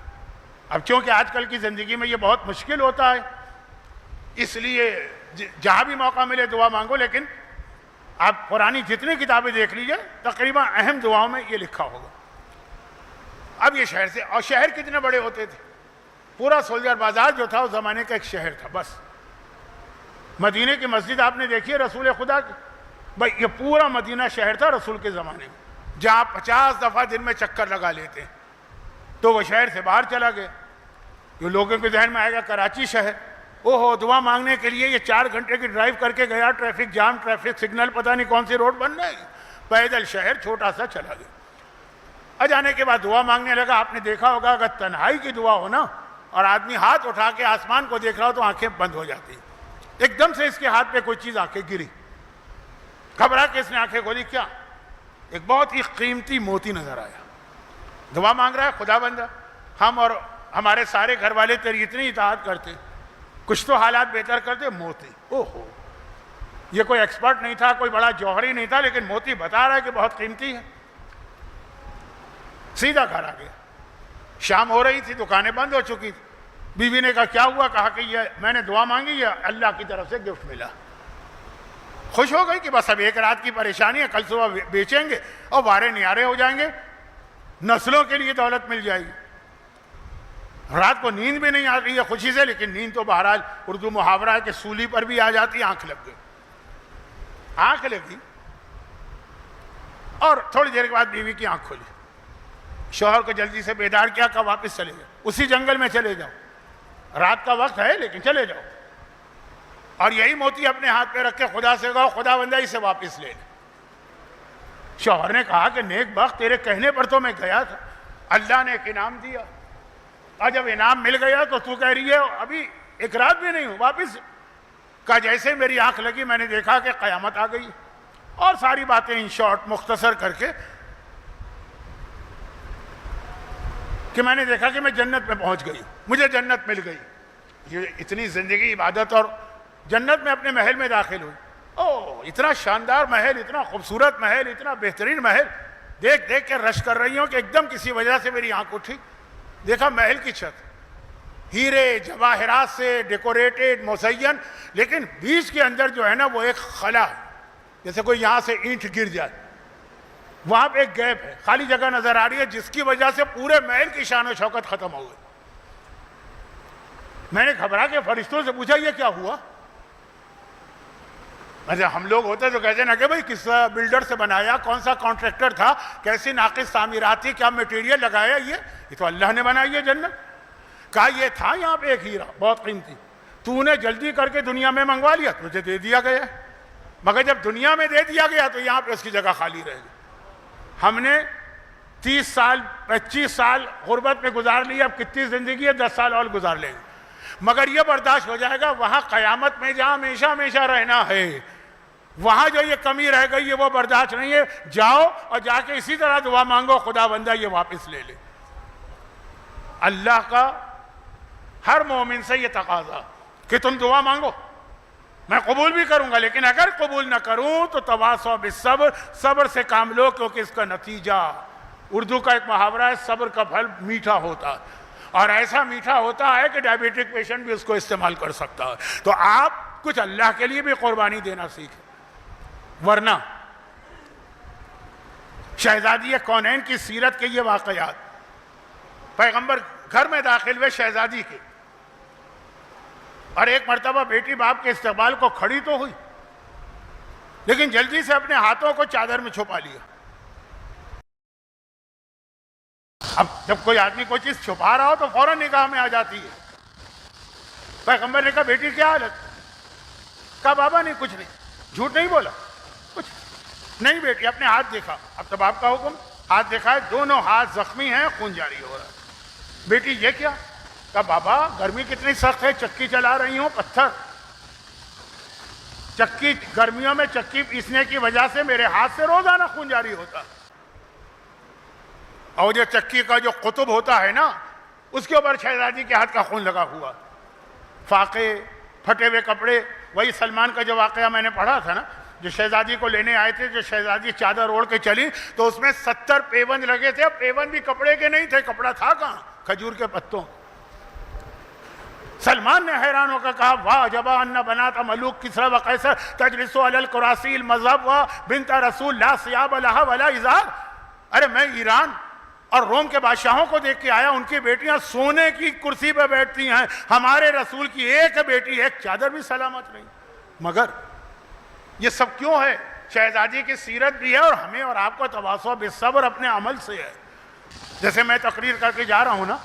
اب چونکہ آج کل کی زندگی میں یہ بہت مشکل ہوتا ہے، اس لیے جہاں بھی موقع ملے دعا مانگو، لیکن آپ پرانی جتنی کتابیں دیکھ لیجئے تقریباً اہم دعاؤں میں یہ لکھا ہوگا۔ اب یہ شہر سے، اور شہر کتنے بڑے ہوتے تھے، پورا سولجر بازار جو تھا اس زمانے کا ایک شہر تھا بس۔ مدینے کی مسجد آپ نے دیکھی ہے رسول خدا کی، بھائی یہ پورا مدینہ شہر تھا رسول کے زمانے میں، جہاں 50 دفعہ دن میں چکر لگا لیتے، تو وہ شہر سے باہر چلا گیا۔ جو لوگوں کے ذہن میں آئے گا کراچی شہر، اوہو دعا مانگنے کے لیے یہ 4 گھنٹے کی ڈرائیو کر کے گیا، ٹریفک جام، ٹریفک سگنل، پتہ نہیں کون سی روڈ بن رہی، پیدل شہر چھوٹا سا چلا گیا۔ جانے کے بعد دعا مانگنے لگا۔ آپ نے دیکھا ہوگا اگر تنہائی کی دعا ہو نا اور آدمی ہاتھ اٹھا کے آسمان کو دیکھ رہا ہو تو آنکھیں بند ہو جاتی ہیں، ایک دم سے اس کے ہاتھ پہ کوئی چیز آ کے گری، گھبرا کے اس نے آنکھیں کھولی، کیا؟ ایک بہت ہی قیمتی موتی نظر آیا۔ دعا مانگ رہا ہے، خدا بندہ ہم اور ہمارے سارے گھر والے تیری اتنی اطاعت کرتے، کچھ تو حالات بہتر کرتے، موتی۔ اوہو، یہ کوئی ایکسپرٹ نہیں تھا، کوئی بڑا جوہری نہیں تھا، لیکن موتی بتا رہا ہے کہ بہت قیمتی ہے۔ سیدھا گھر آ گیا، شام ہو رہی تھی، دکانیں بند ہو چکی تھی۔ بیوی نے کہا کیا ہوا؟ کہا کہ یہ میں نے دعا مانگی، یہ اللہ کی طرف سے گفٹ ملا۔ خوش ہو گئی کہ بس اب ایک رات کی پریشانی ہے، کل صبح بیچیں گے اور وارے نیارے ہو جائیں گے، نسلوں کے لیے دولت مل جائے گی۔ رات کو نیند بھی نہیں آ رہی ہے خوشی سے، لیکن نیند تو بہرحال اردو محاورہ ہے کہ سولی پر بھی آ جاتی، آنکھ لگ گئی، آنکھ لگی اور تھوڑی دیر کے بعد بیوی کی آنکھ کھلی، شوہر کو جلدی سے بیدار کیا کہ واپس چلے جاؤ، اسی جنگل میں چلے جاؤ، رات کا وقت ہے لیکن چلے جاؤ، اور یہی موتی اپنے ہاتھ پہ رکھ کے خدا سے کہو خدا بندہ اسے واپس لے لے۔ شوہر نے کہا کہ نیک بخت، تیرے کہنے پر تو میں گیا تھا، اللہ نے ایک انعام دیا، اور جب انعام مل گیا تو کہہ رہی ہے ابھی ایک رات بھی نہیں ہوں واپس۔ کہا جیسے میری آنکھ لگی میں نے دیکھا کہ قیامت آ گئی، اور ساری باتیں ان شارٹ مختصر کر کے کہ میں نے دیکھا کہ میں جنت میں پہنچ گئی، مجھے جنت مل گئی۔ یہ اتنی زندگی عبادت اور جنت میں اپنے محل میں داخل ہوئی، اتنا شاندار محل، اتنا خوبصورت محل، اتنا بہترین محل، دیکھ دیکھ کے رش کر رہی ہوں کہ ایک دم کسی وجہ سے میری آنکھ اٹھی، دیکھا محل کی چھت ہیرے جواہرات سے ڈیکوریٹڈ مزین، لیکن بیچ کے اندر جو ہے نا وہ ایک خلا ہے، جیسے کوئی یہاں سے اینٹ گر جائے، وہاں پہ ایک گیپ ہے، خالی جگہ نظر آ رہی ہے، جس کی وجہ سے پورے محل کی شان و شوکت ختم ہو گئی۔ میں نے گھبرا کے فرشتوں سے پوچھا یہ کیا ہوا؟ ہم لوگ ہوتے تو کہتے ہیں نا کہ بھائی کس بلڈر سے بنایا، کون سا کانٹریکٹر تھا، کیسی ناقص تعمیرات تھی، کیا میٹیریل لگایا، یہ تو اللہ نے بنائی ہے جنت۔ کہا یہ تھا یہاں پہ ایک ہیرا بہت قیمتی، تو نے جلدی کر کے دنیا میں منگوا لیا، تجھے دے دیا گیا، مگر جب دنیا میں دے دیا گیا تو یہاں پہ اس کی جگہ خالی رہ گئی۔ ہم نے 30 سال 25 سال غربت میں گزار لی، اب کتنی زندگی ہے، 10 سال اور گزار لیں گے، مگر یہ برداشت ہو جائے گا وہاں قیامت میں جہاں ہمیشہ ہمیشہ رہنا ہے، وہاں جو یہ کمی رہ گئی ہے وہ برداشت نہیں ہے۔ جاؤ اور جا کے اسی طرح دعا مانگو خدا بندہ یہ واپس لے لے۔ اللہ کا ہر مومن سے یہ تقاضا کہ تم دعا مانگو، میں قبول بھی کروں گا، لیکن اگر قبول نہ کروں تو تواصوا بالصبر، صبر سے کام لو، کیونکہ اس کا نتیجہ، اردو کا ایک محاورہ ہے، صبر کا پھل میٹھا ہوتا ہے، اور ایسا میٹھا ہوتا ہے کہ ڈائبیٹک پیشنٹ بھی اس کو استعمال کر سکتا ہے۔ تو آپ کچھ اللہ کے لیے بھی قربانی دینا سیکھیں، ورنہ شہزادی کونین کی سیرت کے یہ واقعات، پیغمبر گھر میں داخل ہوئے شہزادی کے، اور ایک مرتبہ بیٹی باپ کے استقبال کو کھڑی تو ہوئی، لیکن جلدی سے اپنے ہاتھوں کو چادر میں چھپا لیا۔ اب جب کوئی آدمی کوئی چیز چھپا رہا ہو تو فوراً نگاہ میں آ جاتی ہے۔ پیغمبر نے کہا بیٹی کیا حالت؟ کہا بابا نہیں کچھ نہیں، جھوٹ نہیں بولا کچھ نہیں بیٹی، اپنے ہاتھ دیکھا، اب تب آپ کا حکم، ہاتھ دیکھا ہے، دونوں ہاتھ زخمی ہیں، خون جاری ہو رہا ہے۔ بیٹی یہ کیا؟ کہا بابا گرمی کتنی سخت ہے، چکی چلا رہی ہوں، پتھر چکی، گرمیوں میں چکی پیسنے کی وجہ سے میرے ہاتھ سے روزانہ خون جاری ہوتا، اور جو چکی کا جو قطب ہوتا ہے نا اس کے اوپر شہزادی کے ہاتھ کا خون لگا ہوا، فاقے، پھٹے ہوئے کپڑے۔ وہی سلمان کا جو واقعہ میں نے پڑھا تھا نا، جو شہزادی کو لینے آئے تھے، جو شہزادی چادر اوڑھ کے چلی تو اس میں 70 پیوند لگے تھے، پیوند بھی کپڑے کے نہیں تھے، کپڑا تھا کہاں؟ کھجور کے پتوں۔ سلمان نے حیران ہو کر کہا واہ عجبا ان بنات ملوک کسری و قیصر تجلس علی الکراسی المذہب و بنت رسول لا ثیاب لها ولا ازار۔ ارے میں ایران اور روم کے بادشاہوں کو دیکھ کے آیا، ان کی بیٹیاں سونے کی کرسی پہ بیٹھتی ہیں، ہمارے رسول کی ایک بیٹی ایک چادر بھی سلامت نہیں۔ مگر یہ سب کیوں ہے؟ شہزادی کی سیرت بھی ہے، اور ہمیں اور آپ کو تواصوا بالصبر اپنے عمل سے ہے۔ جیسے میں تقریر کر کے جا رہا ہوں نا،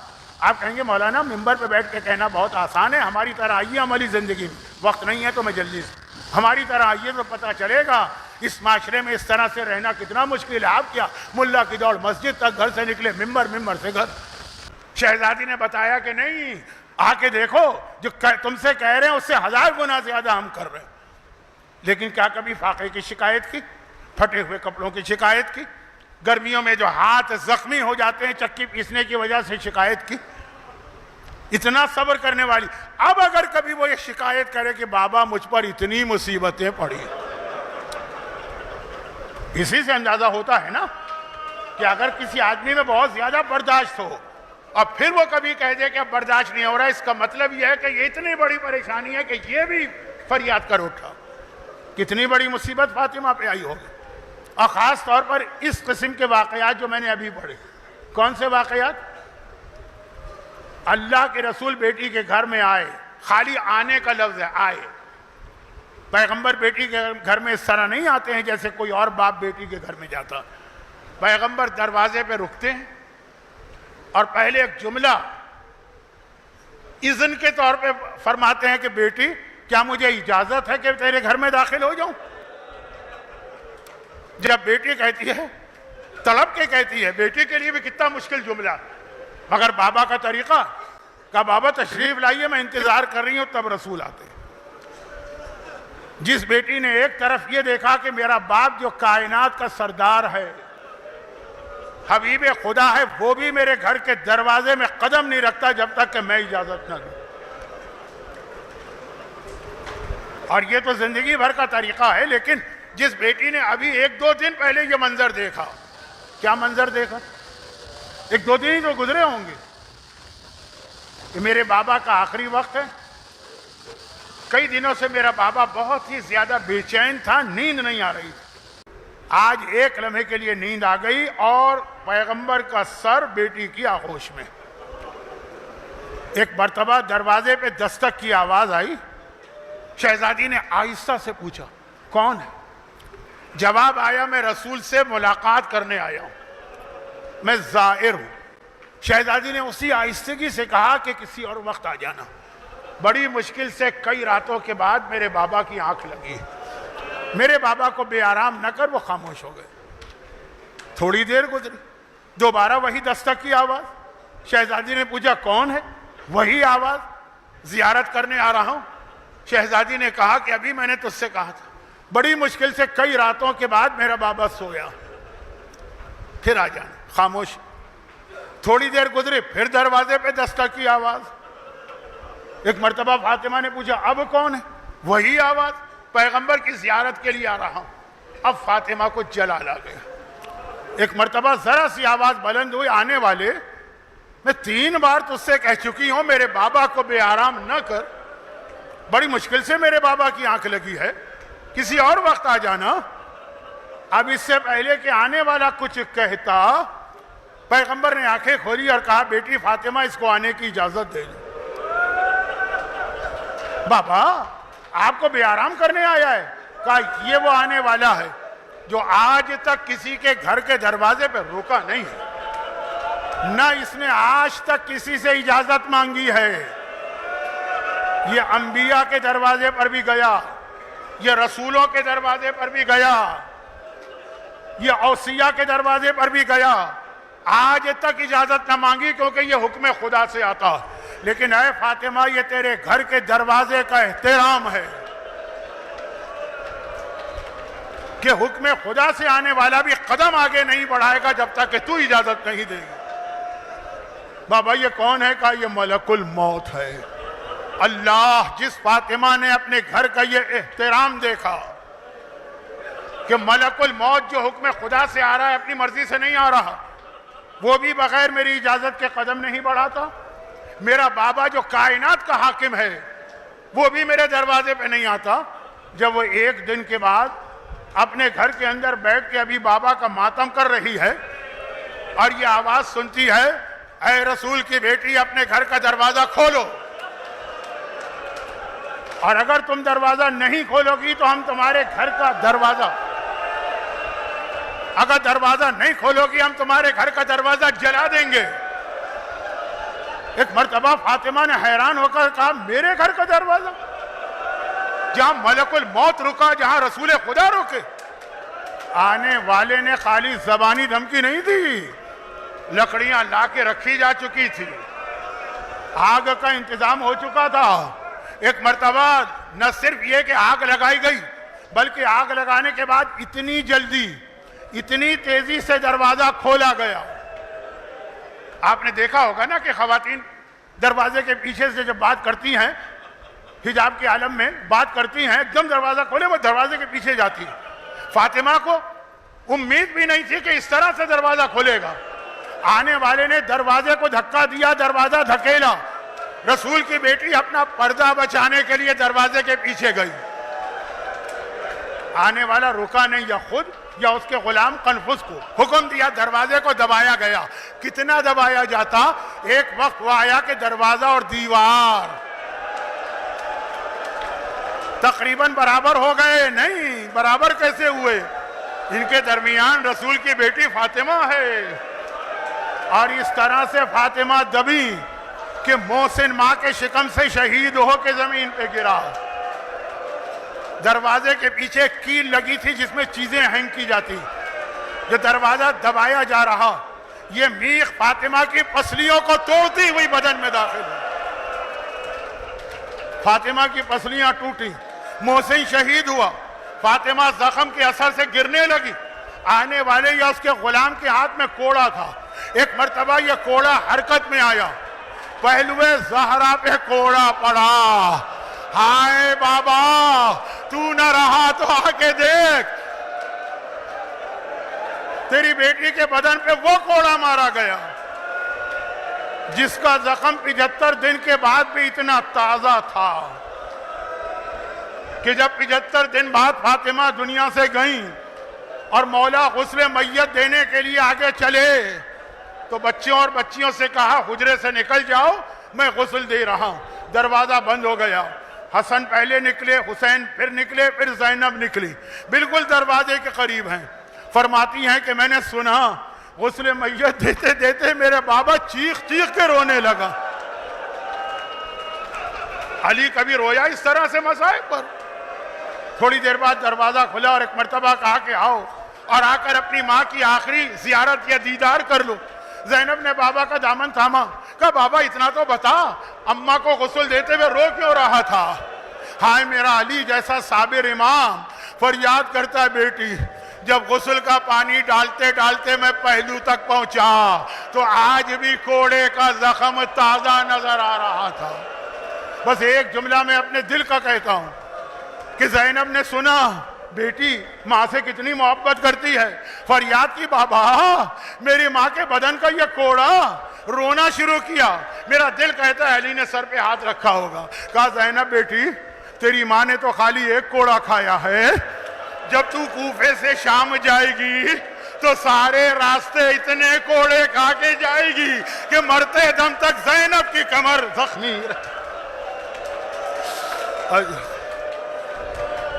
آپ کہیں گے مولانا ممبر پہ بیٹھ کے کہنا بہت آسان ہے، ہماری طرح آئیے عملی زندگی میں، وقت نہیں ہے تو میں جلدی سے، ہماری طرح آئیے تو پتہ چلے گا اس معاشرے میں اس طرح سے رہنا کتنا مشکل ہے۔ آپ کیا ملا کی دوڑ مسجد تک، گھر سے نکلے ممبر، ممبر سے گھر۔ شہزادی نے بتایا کہ نہیں، آ کے دیکھو جو تم سے کہہ رہے ہیں اس سے 1000 گنا زیادہ ہم کر رہے ہیں۔ لیکن کیا کبھی فاقے کی شکایت کی، پھٹے ہوئے کپڑوں کی شکایت کی، گرمیوں میں جو ہاتھ زخمی ہو جاتے ہیں چکی پیسنے کی وجہ سے شکایت کی؟ اتنا صبر کرنے والی، اب اگر کبھی وہ یہ شکایت کرے کہ بابا مجھ پر اتنی مصیبتیں پڑی، اسی سے اندازہ ہوتا ہے نا کہ اگر کسی آدمی میں بہت زیادہ برداشت ہو اور پھر وہ کبھی کہہ دے کہ اب برداشت نہیں ہو رہا، اس کا مطلب یہ ہے کہ یہ اتنی بڑی پریشانی ہے کہ یہ بھی فریاد کر اٹھا۔ کتنی بڑی مصیبت فاطمہ پہ آئی ہوگی. اور خاص طور پر اس قسم کے واقعات جو میں نے ابھی پڑھے. کون سے واقعات؟ اللہ کے رسول بیٹی کے گھر میں آئے. خالی آنے کا لفظ ہے، آئے. پیغمبر بیٹی کے گھر میں اس طرح نہیں آتے ہیں جیسے کوئی اور باپ بیٹی کے گھر میں جاتا. پیغمبر دروازے پہ رکتے ہیں اور پہلے ایک جملہ اذن کے طور پہ فرماتے ہیں کہ بیٹی کیا مجھے اجازت ہے کہ تیرے گھر میں داخل ہو جاؤں؟ جب بیٹی کہتی ہے، تڑپ کے کہتی ہے، بیٹی کے لیے بھی کتنا مشکل جملہ، مگر بابا کا طریقہ، کہا بابا تشریف لائیے، میں انتظار کر رہی ہوں. تب رسول آتے. جس بیٹی نے ایک طرف یہ دیکھا کہ میرا باپ جو کائنات کا سردار ہے، حبیب خدا ہے، وہ بھی میرے گھر کے دروازے میں قدم نہیں رکھتا جب تک کہ میں اجازت نہ دوں. اور یہ تو زندگی بھر کا طریقہ ہے. لیکن جس بیٹی نے ابھی 1-2 دن پہلے یہ منظر دیکھا، کیا منظر دیکھا؟ 1-2 دن ہی تو گزرے ہوں گے کہ میرے بابا کا آخری وقت ہے. کئی دنوں سے میرا بابا بہت ہی زیادہ بے چین تھا، نیند نہیں آ رہی تھی. آج ایک لمحے کے لیے نیند آ گئی اور پیغمبر کا سر بیٹی کی آغوش میں. ایک مرتبہ دروازے پہ دستک کی آواز آئی. شہزادی نے آہستہ سے پوچھا کون ہے؟ جواب آیا میں رسول سے ملاقات کرنے آیا ہوں، میں زائر ہوں. شہزادی نے اسی آہستگی سے کہا کہ کسی اور وقت آ جانا. بڑی مشکل سے کئی راتوں کے بعد میرے بابا کی آنکھ لگی. میرے بابا کو بے آرام نہ کر وہ خاموش ہو گئے. تھوڑی دیر گزری، دوبارہ وہی دستک کی آواز. شہزادی نے پوچھا کون ہے؟ وہی آواز، زیارت کرنے آ رہا ہوں. شہزادی نے کہا کہ ابھی میں نے تجھ سے کہا تھا. بڑی مشکل سے کئی راتوں کے بعد میرا بابا سویا. پھر آ جانا. خاموش. تھوڑی دیر گزری، پھر دروازے پہ دستک کی آواز. ایک مرتبہ فاطمہ نے پوچھا اب کون ہے؟ وہی آواز، پیغمبر کی زیارت کے لیے آ رہا ہوں. اب فاطمہ کو جلال آ گیا. ایک مرتبہ ذرا سی آواز بلند ہوئی، آنے والے میں 3 بار تجھ سے کہہ چکی ہوں میرے بابا کو بے آرام نہ کر. بڑی مشکل سے میرے بابا کی آنکھ لگی ہے، کسی اور وقت آ جانا. اب اس سے پہلے کہ آنے والا کچھ کہتا، پیغمبر نے آنکھیں کھولی اور کہا بیٹی فاطمہ اس کو آنے کی اجازت دے دو. بابا آپ کو بے آرام کرنے آیا ہے؟ کہا یہ وہ آنے والا ہے جو آج تک کسی کے گھر کے دروازے پہ رکا نہیں ہے، نہ اس نے آج تک کسی سے اجازت مانگی ہے. یہ انبیاء کے دروازے پر بھی گیا، یہ رسولوں کے دروازے پر بھی گیا، یہ اوصیاء کے دروازے پر بھی گیا. آج تک اجازت نہ مانگی کیونکہ یہ حکم خدا سے آتا. لیکن اے فاطمہ یہ تیرے گھر کے دروازے کا احترام ہے کہ حکم خدا سے آنے والا بھی قدم آگے نہیں بڑھائے گا جب تک کہ تو اجازت نہیں دے گی. بابا یہ کون ہے؟ کہا یہ ملک الموت ہے. اللہ جس فاطمہ نے اپنے گھر کا یہ احترام دیکھا کہ ملک الموت جو حکم خدا سے آ رہا ہے اپنی مرضی سے نہیں آ رہا، وہ بھی بغیر میری اجازت کے قدم نہیں بڑھاتا. میرا بابا جو کائنات کا حاکم ہے وہ بھی میرے دروازے پہ نہیں آتا. جب وہ ایک دن کے بعد اپنے گھر کے اندر بیٹھ کے ابھی بابا کا ماتم کر رہی ہے اور یہ آواز سنتی ہے اے رسول کی بیٹی اپنے گھر کا دروازہ کھولو، اور اگر تم دروازہ نہیں کھولو گی تو ہم تمہارے گھر کا دروازہ، اگر دروازہ نہیں کھولو گی ہم تمہارے گھر کا دروازہ جلا دیں گے. ایک مرتبہ فاطمہ نے حیران ہو کر کہا میرے گھر کا دروازہ؟ جہاں ملک الموت رکا، جہاں رسول خدا رکے. آنے والے نے خالی زبانی دھمکی نہیں دی، لکڑیاں لا کے رکھی جا چکی تھی، آگ کا انتظام ہو چکا تھا. ایک مرتبہ نہ صرف یہ کہ آگ لگائی گئی بلکہ آگ لگانے کے بعد اتنی جلدی اتنی تیزی سے دروازہ کھولا گیا. آپ نے دیکھا ہوگا نا کہ خواتین دروازے کے پیچھے سے جب بات کرتی ہیں، حجاب کے عالم میں بات کرتی ہیں، ایک دم دروازہ کھولے وہ دروازے کے پیچھے جاتی. فاطمہ کو امید بھی نہیں تھی کہ اس طرح سے دروازہ کھولے گا. آنے والے نے دروازے کو دھکا دیا، دروازہ دھکیلا. رسول کی بیٹی اپنا پردہ بچانے کے لیے دروازے کے پیچھے گئی. آنے والا رکا نہیں، یا خود یا اس کے غلام قنفذ کو حکم دیا، دروازے کو دبایا گیا۔ کتنا دبایا جاتا، ایک وقت وہ آیا کہ دروازہ اور دیوار تقریباً برابر ہو گئے۔ نہیں، برابر کیسے ہوئے؟ ان کے درمیان رسول کی بیٹی فاطمہ ہے، اور اس طرح سے فاطمہ دبی کہ محسن ماں کے شکم سے شہید ہو کے زمین پہ گرا۔ دروازے کے پیچھے کیل لگی تھی جس میں چیزیں ہینگ کی جاتی، جو دروازہ دبایا جا رہا، یہ میخ فاطمہ کی پسلیوں کو توڑتی ہوئی بدن میں داخل ہوئی۔ فاطمہ کی پسلیاں ٹوٹی، محسن شہید ہوا، فاطمہ زخم کے اثر سے گرنے لگی۔ آنے والے یا اس کے غلام کے ہاتھ میں کوڑا تھا، ایک مرتبہ یہ کوڑا حرکت میں آیا، پہلوے زہرا پہ کوڑا پڑا۔ ہائے بابا، تو نہ رہا تو آ کے دیکھ، تیری بیٹی کے بدن پہ وہ کوڑا مارا گیا جس کا زخم 75 دن کے بعد بھی اتنا تازہ تھا کہ جب 75 دن بعد فاطمہ دنیا سے گئیں اور مولا غسل میت دینے کے لیے آگے چلے تو بچوں اور بچیوں سے کہا حجرے سے نکل جاؤ، میں غسل دے رہا ہوں۔ دروازہ بند ہو گیا، حسن پہلے نکلے، حسین پھر نکلے، پھر زینب نکلی، بالکل دروازے کے قریب ہیں۔ فرماتی ہیں کہ میں نے سنا غسل میت دیتے دیتے میرے بابا چیخ چیخ کے رونے لگا۔ علی کبھی رویا اس طرح سے مصائب پر؟ تھوڑی دیر بعد دروازہ کھلا اور ایک مرتبہ کہا کہ آؤ اور آ کر اپنی ماں کی آخری زیارت یا دیدار کر لو۔ زینب نے بابا کا دامن تھاما، کہا بابا اتنا تو بتا، اماں کو غسل دیتے ہوئے رو کیوں رہا تھا؟ ہائے میرا علی جیسا صابر امام فریاد کرتا ہے، بیٹی جب غسل کا پانی ڈالتے ڈالتے میں پہلو تک پہنچا تو آج بھی کوڑے کا زخم تازہ نظر آ رہا تھا۔ بس ایک جملہ میں اپنے دل کا کہتا ہوں کہ زینب نے سنا بیٹی ماں سے کتنی محبت کرتی ہے، فریاد کی بابا میری ماں کے بدن کا یہ کوڑا، رونا شروع کیا۔ میرا دل کہتا ہے علی نے سر پہ ہاتھ رکھا ہوگا، کہا زینب بیٹی تیری ماں نے تو خالی ایک کوڑا کھایا ہے، جب تو کوفے سے شام جائے گی تو سارے راستے اتنے کوڑے کھا کے جائے گی کہ مرتے دم تک زینب کی کمر زخمی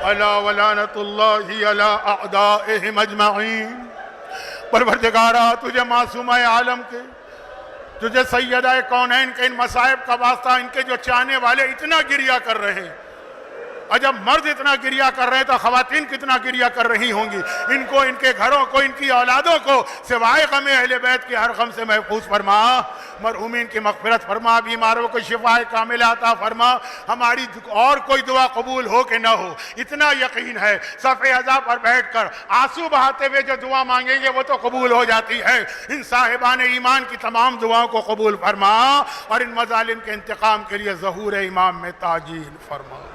الا ولعنت اللہ علی اعدائہم اجمعین۔ پروردگارا تجھے معصومہ عالم کے، تجھے سیدہ کونین کے ان مصائب کا واسطہ، ان کے جو چاہنے والے اتنا گریہ کر رہے ہیں، اور جب مرد اتنا گریہ کر رہے ہیں تو خواتین کتنا گریہ کر رہی ہوں گی، ان کو، ان کے گھروں کو، ان کی اولادوں کو سوائے غم اہل بیت کے ہر غم سے محفوظ فرما، مرحومین کی مغفرت فرما، بیماروں کو شفا کاملہ عطا فرما، ہماری اور کوئی دعا قبول ہو کہ نہ ہو اتنا یقین ہے، صف عزا پر بیٹھ کر آنسو بہاتے ہوئے جو دعا مانگیں گے وہ تو قبول ہو جاتی ہے۔ ان صاحبان ایمان کی تمام دعاؤں کو قبول فرما اور ان مظالم کے انتقام کے لیے ظہور امام میں تعجیل فرما۔